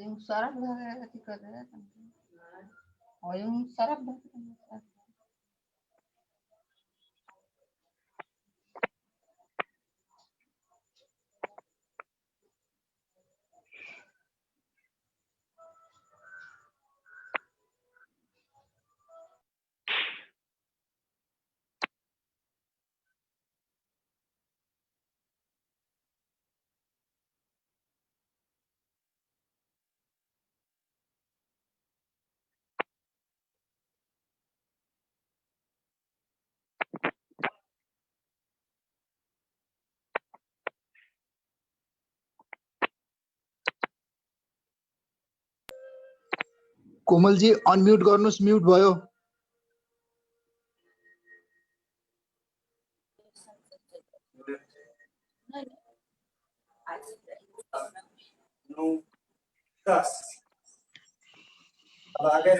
[SPEAKER 11] yung sarap na ketika ada oh yung sarap na
[SPEAKER 3] Komal ji unmute गर्नुस्, म्युट भयो।
[SPEAKER 7] नौ, 10। अब आगे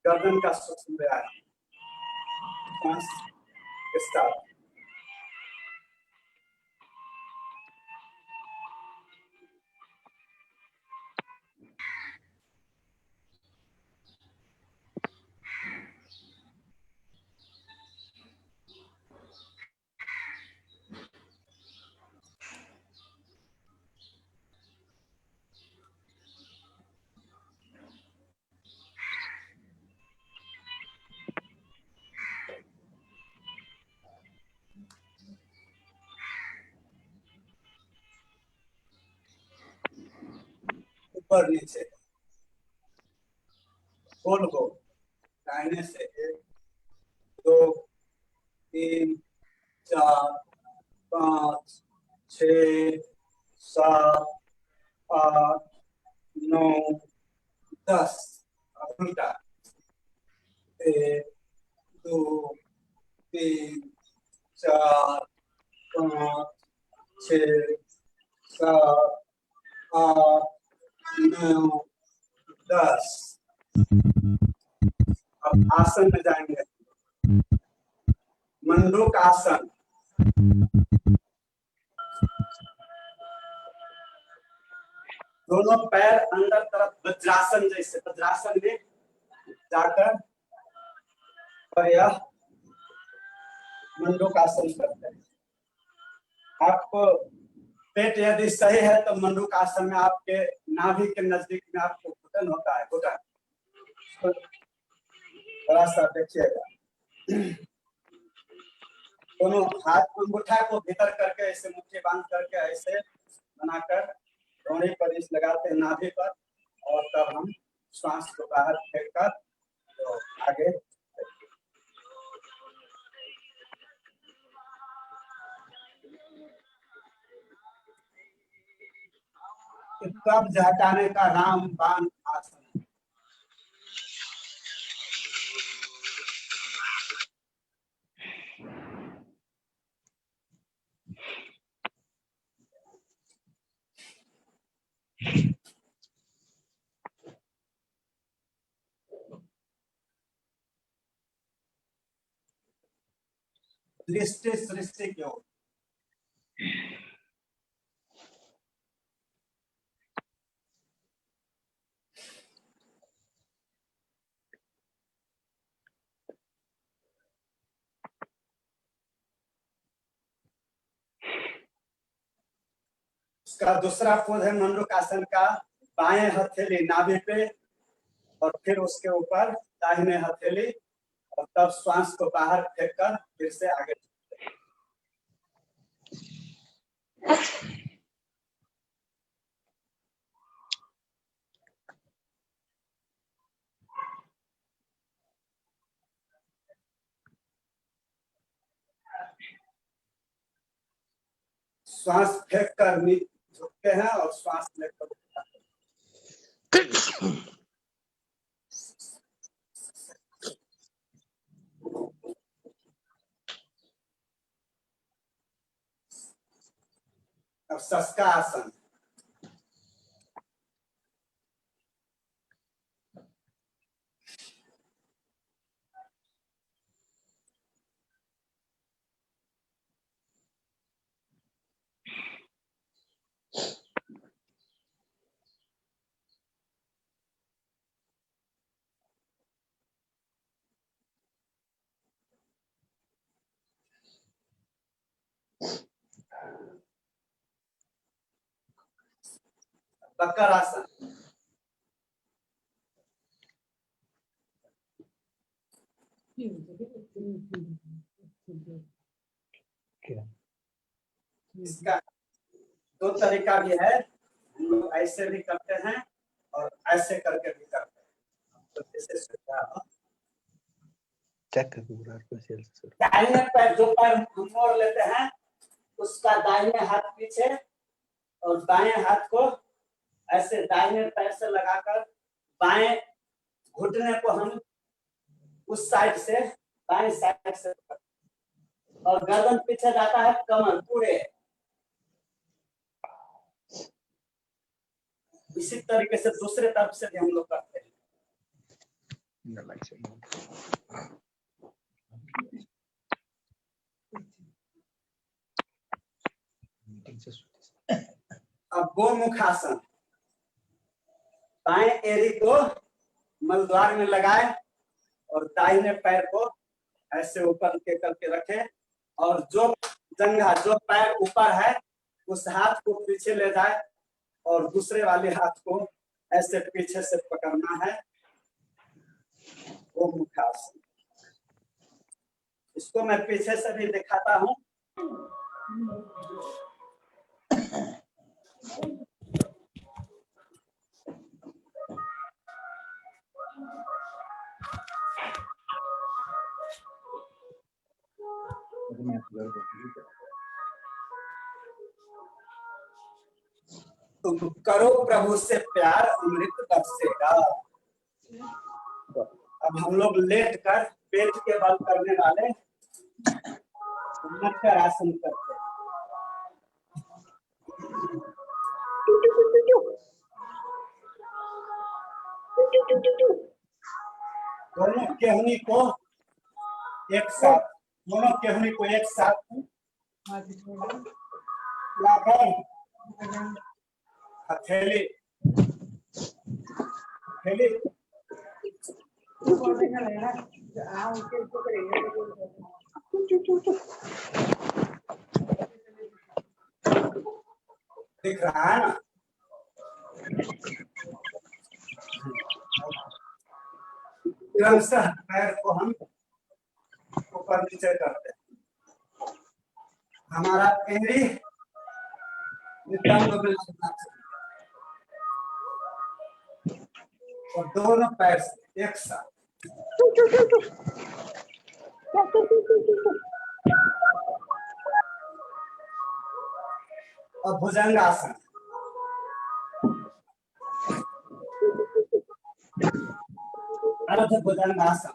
[SPEAKER 7] गर्दन का सूक्ष्म व्यायाम। सांस स्टार्ट। ऊपर नीचे गोल गोल, दाहिने से 1, 2, 3, 4, 5, 6, 7, 8, 9, 10। अब उल्टा 1, 2, 3, 4, 5, 6, 7, 8, 9, 10। अब आसन में जाएंगे। मंडूक आसन। दोनों पैर अंदर तरफ वज्रासन जैसे, वज्रासन में जाकर और यह मंडूक आसन करते हैं। आपको पेट यदि सही है तो मंडूक आसन में आपके नाभि के नजदीक में आपको घुटन होता है, घुटन तो थोड़ा सा देखिएगा। दोनों हाथ अंगूठा को भीतर करके ऐसे मुट्ठी बांध करके ऐसे बनाकर रोने पर इस लगाते हैं नाभि पर, और तब हम श्वास को बाहर फेंक कर तो आगे कब्ज हटाने का रामबाण आसन। दृष्टि सृष्टि की ओर। इसका दूसरा पोज है मंडूक आसन का। बाएं हथेली नाभि पे और फिर उसके ऊपर दाहिने हथेली, और तब श्वास को बाहर फेंक कर फिर से आगे। श्वास फेंक कर झुकते हैं और श्वास लेकर उठाते हैं। अब सस्का आसन। बकर आसन। इसका दो तरीका भी है, हम लोग ऐसे भी करते हैं और ऐसे करके भी करते हैं। तो जैसे सुविधा हो। दाहिने पैर, जो पैर हम मोड़ लेते हैं उसका दाहिने हाथ पीछे और दाएं हाथ को ऐसे दाहिने पैर से लगाकर बाएं घुटने को हम उस साइड से बाएं साइड से और गर्दन पीछे जाता है कमर पूरे। इसी तरीके से दूसरे तरफ से भी हम लोग करते हैं। अब गोमुखासन, बाएं एड़ी को मलद्वार में लगाए और दाहिने पैर को ऐसे ऊपर के करके रखे और जो जंघा जो पैर ऊपर है उस हाथ को पीछे ले जाए और दूसरे वाले हाथ को ऐसे पीछे से पकड़ना है। गोमुखासन, इसको मैं पीछे से भी दिखाता हूँ। तुम करो प्रभु से प्यार अमृत बरसेगा। अब हम लोग लेट कर पेट के बल करने वाले मकर आसन करते हैं। दोनों केहनी को एक साथ, दोनों केहनी को एक साथ लाकर हथेली दिख रहा है ना? क्रमशः पैर को हम ऊपर नीचे करते हैं। हमारा एड़ी नितंब में लगना चाहिए और दोनों पैर से एक साथ। अब भुजंगासन, अर्ध भुजंगासन,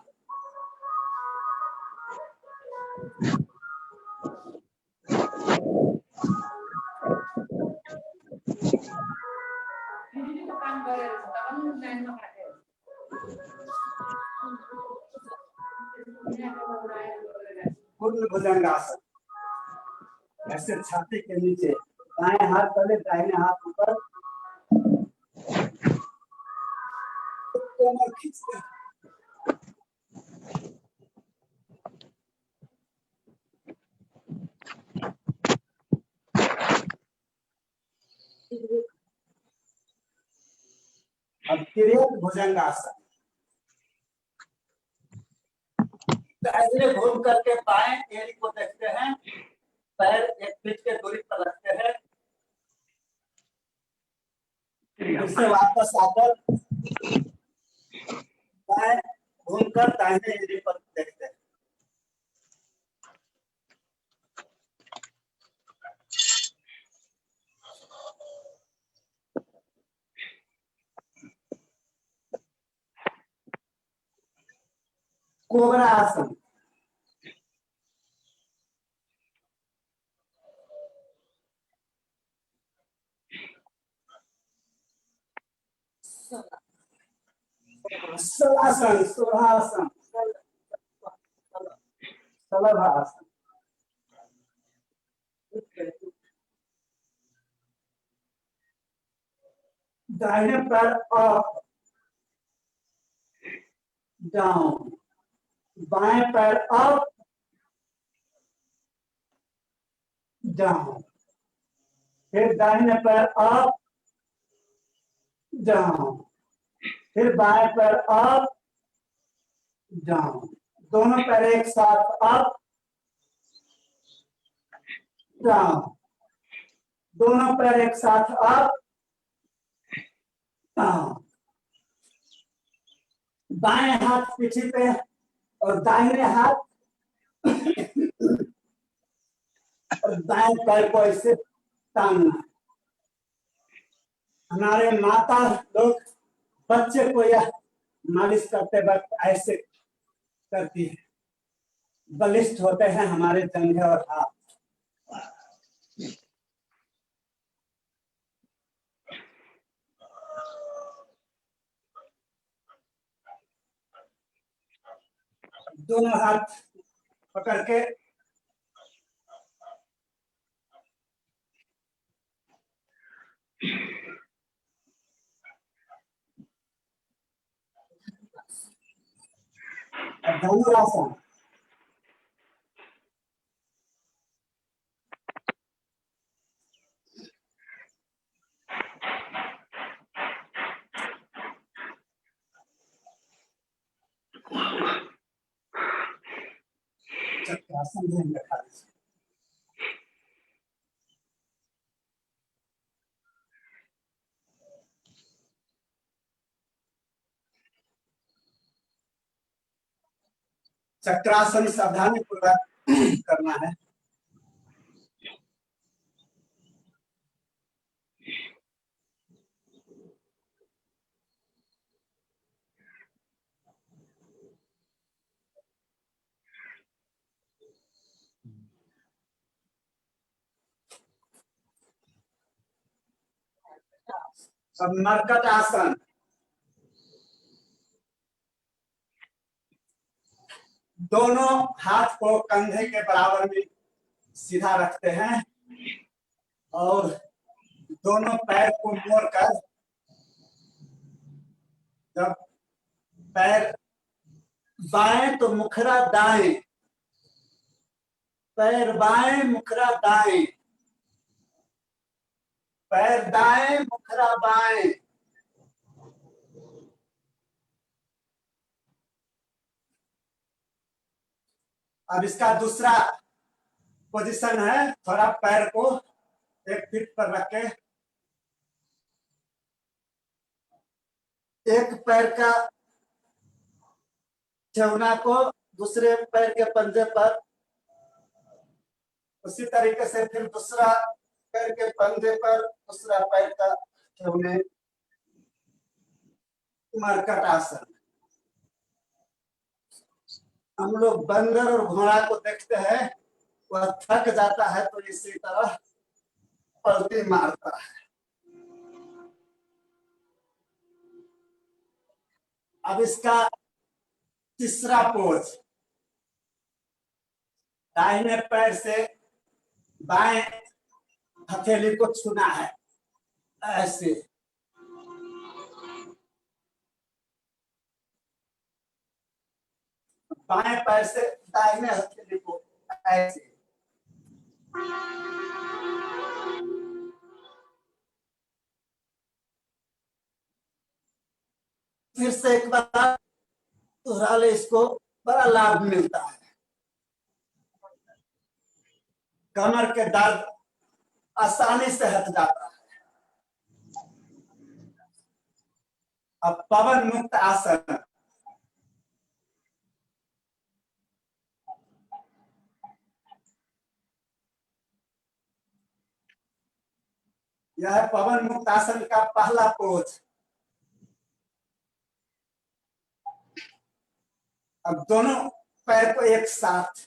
[SPEAKER 7] पूर्ण भुजंगासन, ऐसे छाती के नीचे दाएं हाथ पहले दाहिने हाथ ऊपर, कमर खींचते हैं। अब तिर्यक भुजंगासन, दाहिने घूम करके बाएं एड़ी को देखते हैं, पैर एक फीट के दूरी पर रखते हैं, इससे वापस आकर बाएं घूमकर दाहिने एड़ी पर देखते हैं। कोबरा आसन, शलासन, सुरासन, शलभासन, दाहिने पैर अप डाउन, बाएं पैर अप डाउन, फिर दाहिने पैर अप डाउन, फिर बाएं पैर अप डाउन, दोनों पैर एक साथ अप डाउन, दोनों पैर एक साथ अप डाउन, बाएं हाथ पीछे पे और दाहिने हाथ और दाएं पैर को ऐसे टांगना। हमारे माता लोग बच्चे को यह मालिश करते वक्त ऐसे करती है। बलिष्ठ होते हैं हमारे जंघे और हाथ। दोनों हाथ पकड़ के धनुरासन। चक्रासन ध्यान रखा। चक्रासन सावधानी पूर्वक करना है। अब मरकट आसन। दोनों हाथ को कंधे के बराबर में सीधा रखते हैं और दोनों पैर को मोड़कर, जब पैर बाएं तो मुखरा दाएं, पैर बाएं मुखरा दाएं, पैर दाएं मुखरा बाएं। अब इसका दूसरा पोजीशन है, थोड़ा पैर को एक फीट पर रख के एक पैर का ठेवना को दूसरे पैर के पंजे पर, उसी तरीके से फिर दूसरा पैर के पंजे पर दूसरा पैर का ठेवने, मरकट आसन। हम लोग बंदर और घोड़ा को देखते हैं, वह थक जाता है तो इसी तरह पलटी मारता है। अब इसका तीसरा पोज, दाहिने पैर से बाएं हथेली को छूना है, ऐसे। बाएं पैर से दाहिने हथेली को ऐसे। फिर से एक बार दोहरा ले, इसको बड़ा लाभ मिलता है। कमर के दर्द आसानी से हट जाता है। अब पवन मुक्त आसन। यह है पवन मुक्त आसन का पहला पोज। अब दोनों पैर को एक साथ,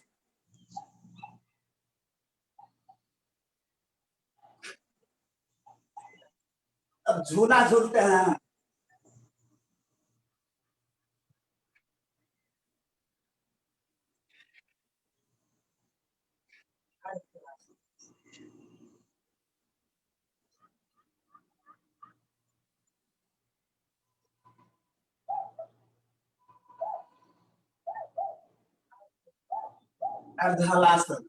[SPEAKER 7] अब झूला झूलते हैं। अर्धहलासन।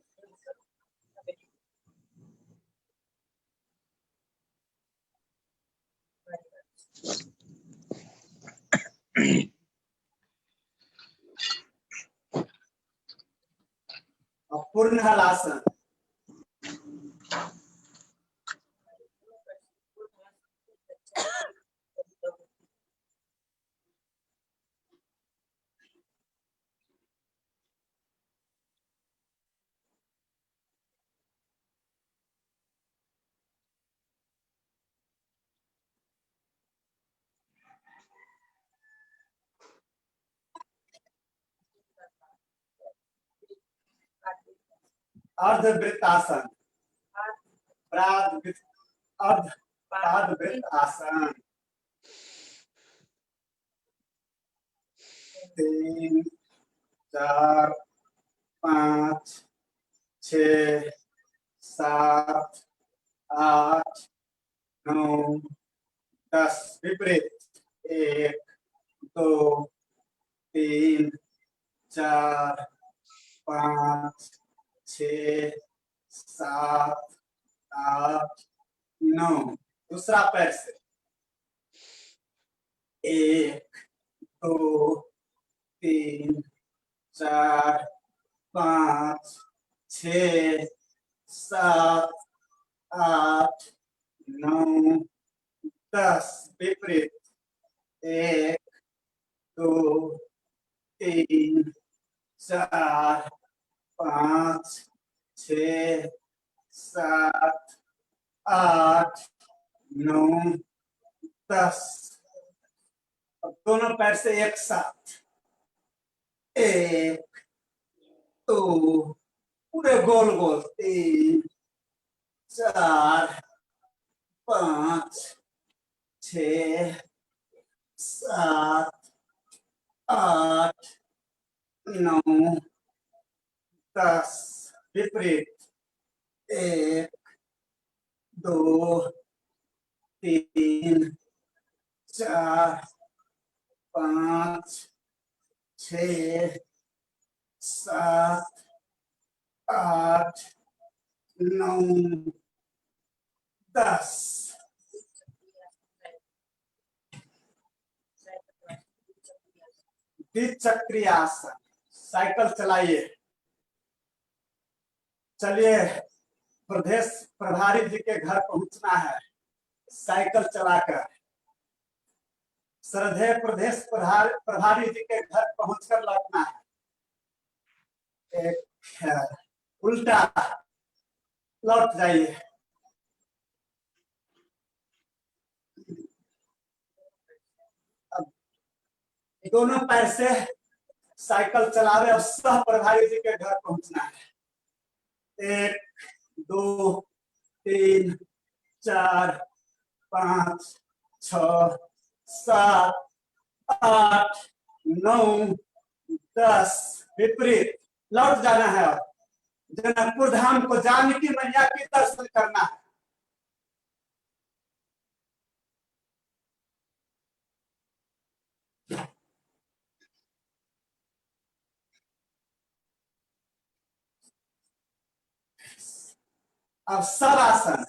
[SPEAKER 7] और पूर्ण हलासन। अर्धवृत्तासन, अर्धवृत्तासन, 3 4 5 6 7 8 9 10 विपरीत 1 2 3 4 5 6 7 8 9। दूसरा पैर से 1 2 3 4 5 6 7 8 9 10 विपरीत 1 2 3 4 5 6 7 8 9 10। अब दोनों पैर से एक साथ 1 2 पूरे गोल गोल 3 4 5 6 7 8 9 10 विपरीत 1 2 3 4 5 6 7 8 9 10। द्विचक्रीय आसन, साइकिल चलाइए। चलिए प्रदेश प्रभारी जी के घर पहुंचना है, साइकिल चलाकर श्रद्धेय प्रदेश प्रभारी जी के घर पहुंचकर लौटना है। एक उल्टा लौट जाइए। अब दोनों पैर से साइकिल चला रहे और सह प्रभारी जी के घर पहुंचना है। 1 2 3 4 5 6 7 8 9 10 विपरीत लौट जाना है। और जनकपुर धाम को जानकी मैया की दर्शन करना है। अब सब आसन,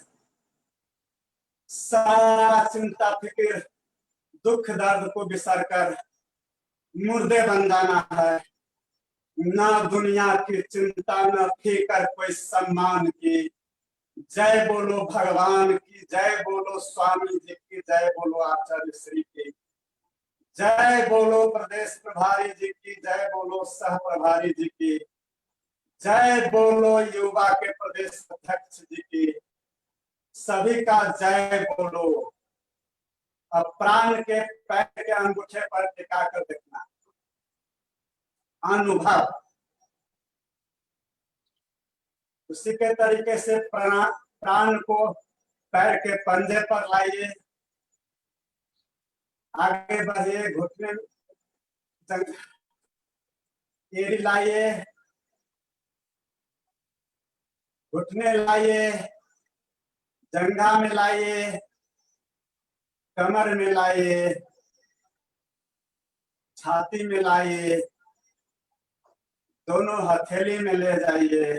[SPEAKER 7] सारा चिंता फिक्र दुख दर्द को बिसर कर मुर्दे बन जाना है। ना दुनिया की चिंता, न फिकर कोई सम्मान की। जय बोलो भगवान की, जय बोलो स्वामी जी की, जय बोलो आचार्य श्री की, जय बोलो प्रदेश प्रभारी जी की, जय बोलो सह प्रभारी जी की, जय बोलो युवा के प्रदेश अध्यक्ष जी की। सभी का जय बोलो। अब प्राण के पैर के अंगूठे पर टिका कर देखना, अनुभव। उसी के तरीके से प्राण को पैर के पंजे पर लाइए, आगे बढ़िए, घुटने एड़ी लाइए, घुटने लाइए, जंघा में लाइए, कमर में लाइए, छाती में लाइए, दोनों हथेली में ले जाइए,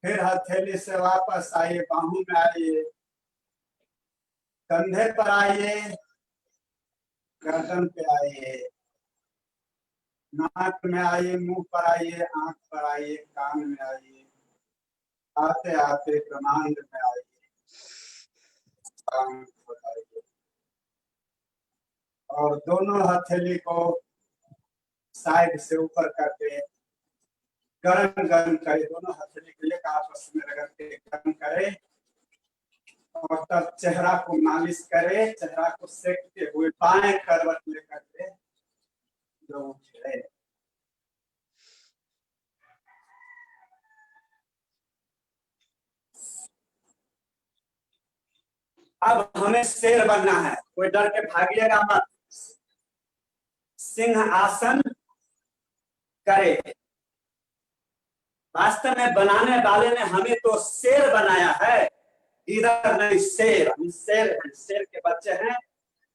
[SPEAKER 7] फिर हथेली से वापस आइए, बाहों में आइए, कंधे पर आइए, गर्दन पे आइए, नाक में आइए, मुंह पर आइए, आंख पर आइए, कान में आइए, आते आते ब्रह्मांड में आइए, और दोनों हथेली को साइड से ऊपर करके गरम गरम करे, दोनों हथेली को एक आपस में रगड़ के गरम करे, और तब चेहरा को मालिश करे, चेहरा को सेकते हुए बाएं करवट लेकर के जो उठे। अब हमें शेर बनना है, कोई डर के भागिएगा मत। सिंह आसन करे। वास्तव में बनाने वाले ने हमें तो शेर बनाया है, इधर नहीं शेर। हम शेर हैं, शेर के बच्चे हैं,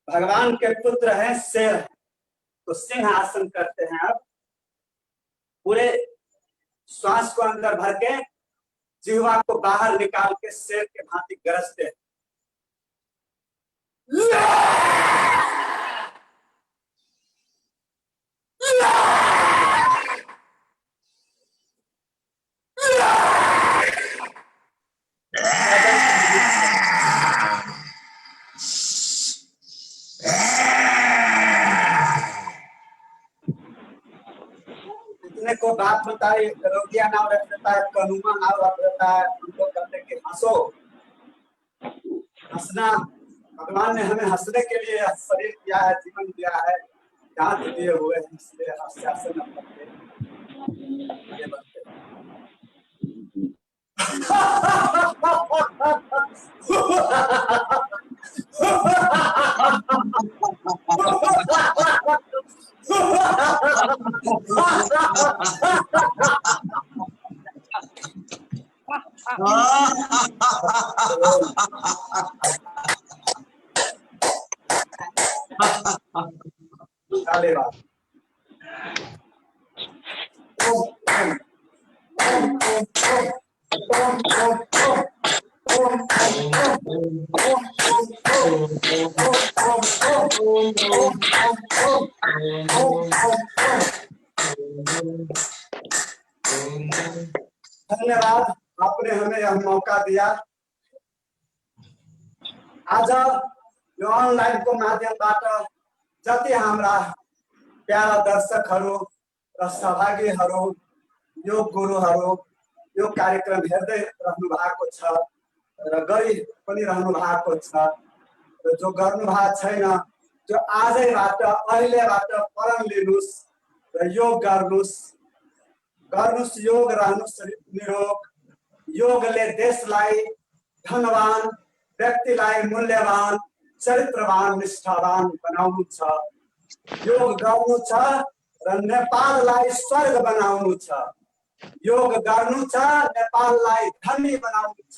[SPEAKER 7] भगवान के पुत्र हैं, शेर हैं। तो सिंह आसन करते हैं। अब पूरे श्वास को अंदर भर के जिह्वा को बाहर निकाल के शेर के भांति गरजते हैं। इतने को बात बताई, करोगिया नाम रख देता है, कनुमा नाम रख देता है। उनको कहते कि हंसो। हंसना, भगवान ने हमें हंसने के लिए शरीर दिया है, जीवन दिया है, दांत दिए हुए हैं, इसलिए हास्यासन करते ये बनते धन्यवाद, आपने हमें यह मौका दिया। आज यो ऑनलाइन को माध्यमबाट जति हाम्रा प्यारा दर्शकहरू र सहभागीहरू, योग गुरुहरू यो कार्यक्रम हेर्दै रहनु भएको छ र गरि पनि रहनु भएको छ, र जो गर्नु भएको छैन, जो आजैबाट अहिलेबाट प्रण लिनुस् र योग गर्नुस्। योग रहनुस् निरोग। योगले देशलाई धनवान, व्यक्तिलाई मूल्यवान, चरित्रवान, निष्ठावान बनाउनु छ। योग गर्नु छ र नेपाललाई स्वर्ग बनाउनु छ। योग गर्नु छ, नेपाललाई धनी बनाउनु छ।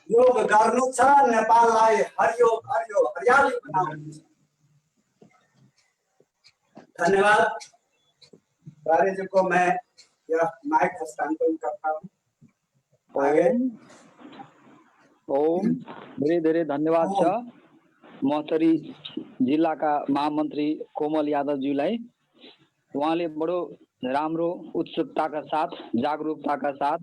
[SPEAKER 7] योग गर्नु छ, नेपाललाई हरियो हरियो हरियाली बनाउनु छ। धन्यवाद। कार्य जी को मैं यह माइक हस्तांतरण करता हूँ। आगे।
[SPEAKER 1] ओम, धेरै धेरै धन्यवाद छ महोत्तरी जिल्लाका महामन्त्री कोमल यादवज्यूलाई। उहाँले बडो राम्रो उत्सुकताका साथ, जागरुकताका साथ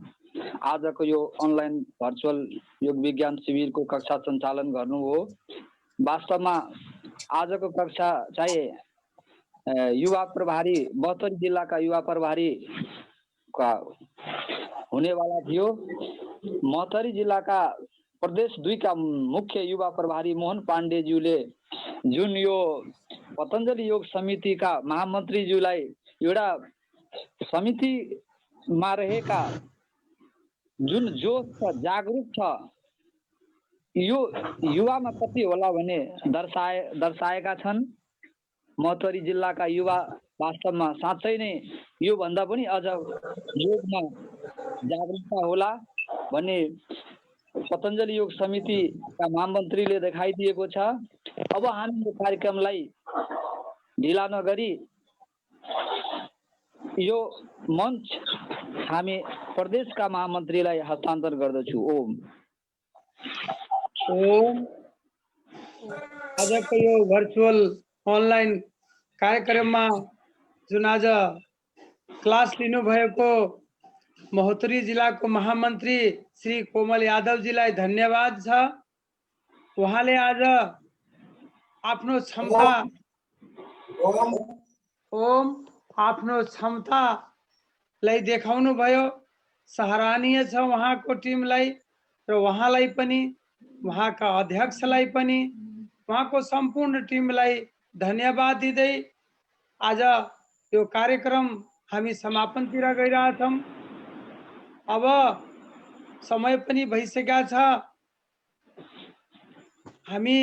[SPEAKER 1] आजको यो अनलाइन भर्चुअल योग विज्ञान शिविरको कक्षा सञ्चालन गर्नुभयो। वास्तवमा आजको कक्षा चाहिँ युवा प्रभारी, 72 जिल्लाका युवा प्रभारी का हुनेवाला थियो। महोत्तरी जिल्लाका प्रदेश 2 का मुख्य युवा प्रभारी मोहन पाण्डेज्यूले जुन यो पतञ्जलि योग समितिका महामन्त्रीज्यूलाई एउटा समितिमा रहेका जुन जोश छ, जागरुक छ, यो युवामा कति होला भने दर्शाएका छन्। महोत्तरी जिल्लाका युवा वास्तवमा साँच्चै नै यो भन्दा पनि अझ योगमा जागरुकता होला भन्ने पतञ्जलि योग समितिका महामन्त्रीले देखाइदिएको छ। अब हामी यो कार्यक्रमलाई ढिला नगरी यो मञ्च हामी प्रदेशका महामन्त्रीलाई हस्तान्तरण गर्दछु। ओम।
[SPEAKER 12] ओम। आजको यो भर्चुअल अनलाइन कार्यक्रममा जुन आज क्लास लिनुभएको महोत्तरी जिल्लाको महामन्त्री श्री कोमल यादवजीलाई धन्यवाद छ। उहाँले आज आफ्नो क्षमता आफ्नो क्षमतालाई देखाउनु भयो। सराहनीय छ उहाँको टिमलाई र उहाँलाई पनि, उहाँका अध्यक्षलाई पनि, उहाँको सम्पूर्ण टिमलाई धन्यवाद दिँदै आज यो कार्यक्रम हामी समापनतिर गइरहेछौँ। अब समय पनि भइसकेको छ। हामी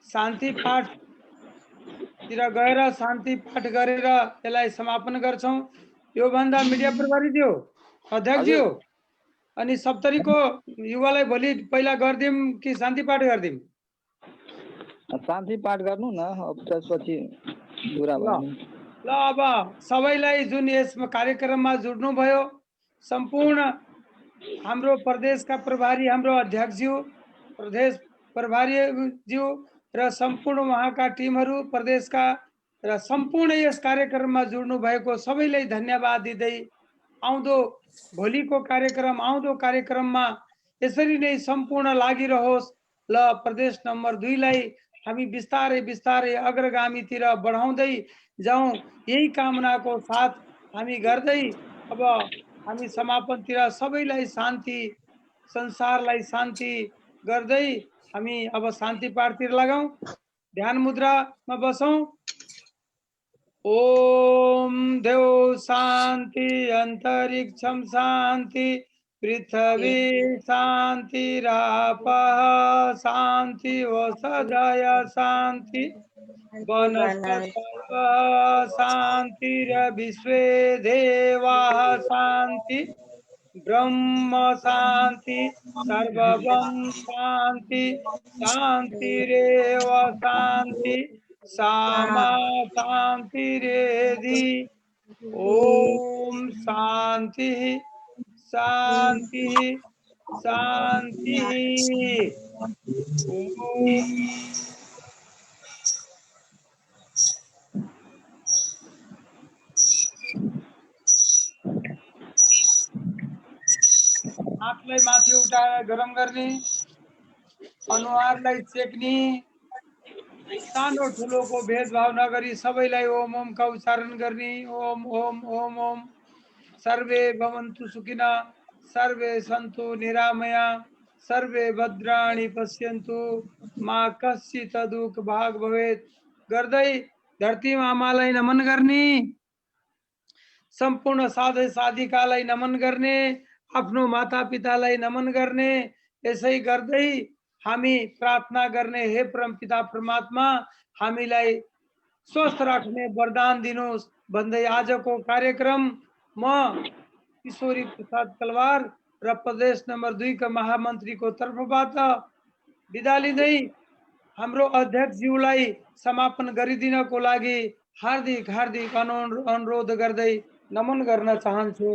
[SPEAKER 12] शान्ति पाठतिर गएर शान्ति पाठ गरेर यसलाई समापन गर्छौं। यो भन्दा मिडिया प्रभारीज्यू, अध्यक्षज्यू अनि सप्तरीको युवालाई भोलि पहिला गर्दिम कि शान्ति पाठ गर्दिम?
[SPEAKER 1] शान्ति पाठ गर्नु न, अब त्यसपछि कुरा भयो।
[SPEAKER 12] ल अब सबैलाई जुन यस कार्यक्रममा जुट्नु भयो, सम्पूर्ण हाम्रो प्रदेशका प्रभारी, हाम्रो अध्यक्षज्यू, प्रदेश प्रभारीज्यू र सम्पूर्ण उहाँका टिमहरू प्रदेशका र सम्पूर्ण यस कार्यक्रममा जुट्नु भएको सबैलाई धन्यवाद दिँदै आउँदो भोलिको कार्यक्रम, आउँदो कार्यक्रममा यसरी नै सम्पूर्ण लागिरहोस्। ल प्रदेश नम्बर 2 लाई हामी बिस्तारै बिस्तारै अग्रगामीतिर बढाउँदै जाउँ, यही कामनाको साथ हामी गर्दै अब हामी समापनतिर सबैलाई शान्ति, संसारलाई शान्ति गर्दै हामी अब शान्ति पाठतिर लगाउँ। ध्यान मुद्रामा बसौँ। ओम देव शान्ति, अन्तरिक्षम शान्ति, पृथ्वी शान्ति, रापः शान्ति, ओषधय शान्ति, वनस्पतयः शान्ति, विश्वे देवाः शान्ति, ब्रह्म शान्ति, सर्वं शान्ति, शान्तिरेव शान्ति, सामा शान्तिरेधि। ओम शान्ति शान्ति शान्ति। हातलाई माथि उठाएर गरम गर्ने, अनुहारलाई चेक्ने, सानो ठुलोको भेदभाव नगरी सबैलाई ओम ओम का उच्चारण गर्ने। ओम ओम ओम ओम। सर्वे भवन्तु सुखिना, सर्वे सन्तु निरामया, सर्वे भद्राणि पश्यन्तु, मा कश्चित् दुःख भाग भवेत् गर्दै धरती मामालाई नमन गर्ने, सम्पूर्ण साधु साधिकालाई नमन गर्ने, आफ्नो मातापितालाई नमन गर्ने। यसै गर्दै हामी प्रार्थना गर्ने, हे परमपिता परमात्मा हामीलाई स्वस्थ राख्ने वरदान दिनुहोस् भन्दै आजको कार्यक्रम म किशोरी प्रसाद कलवार र प्रदेश नम्बर 2 का महामन्त्रीको तर्फबाट बिदा लिँदै हाम्रो अध्यक्षज्यूलाई समापन गरिदिनको लागि हार्दिक हार्दिक अनुरोध गर्दै नमन गर्न चाहन्छु।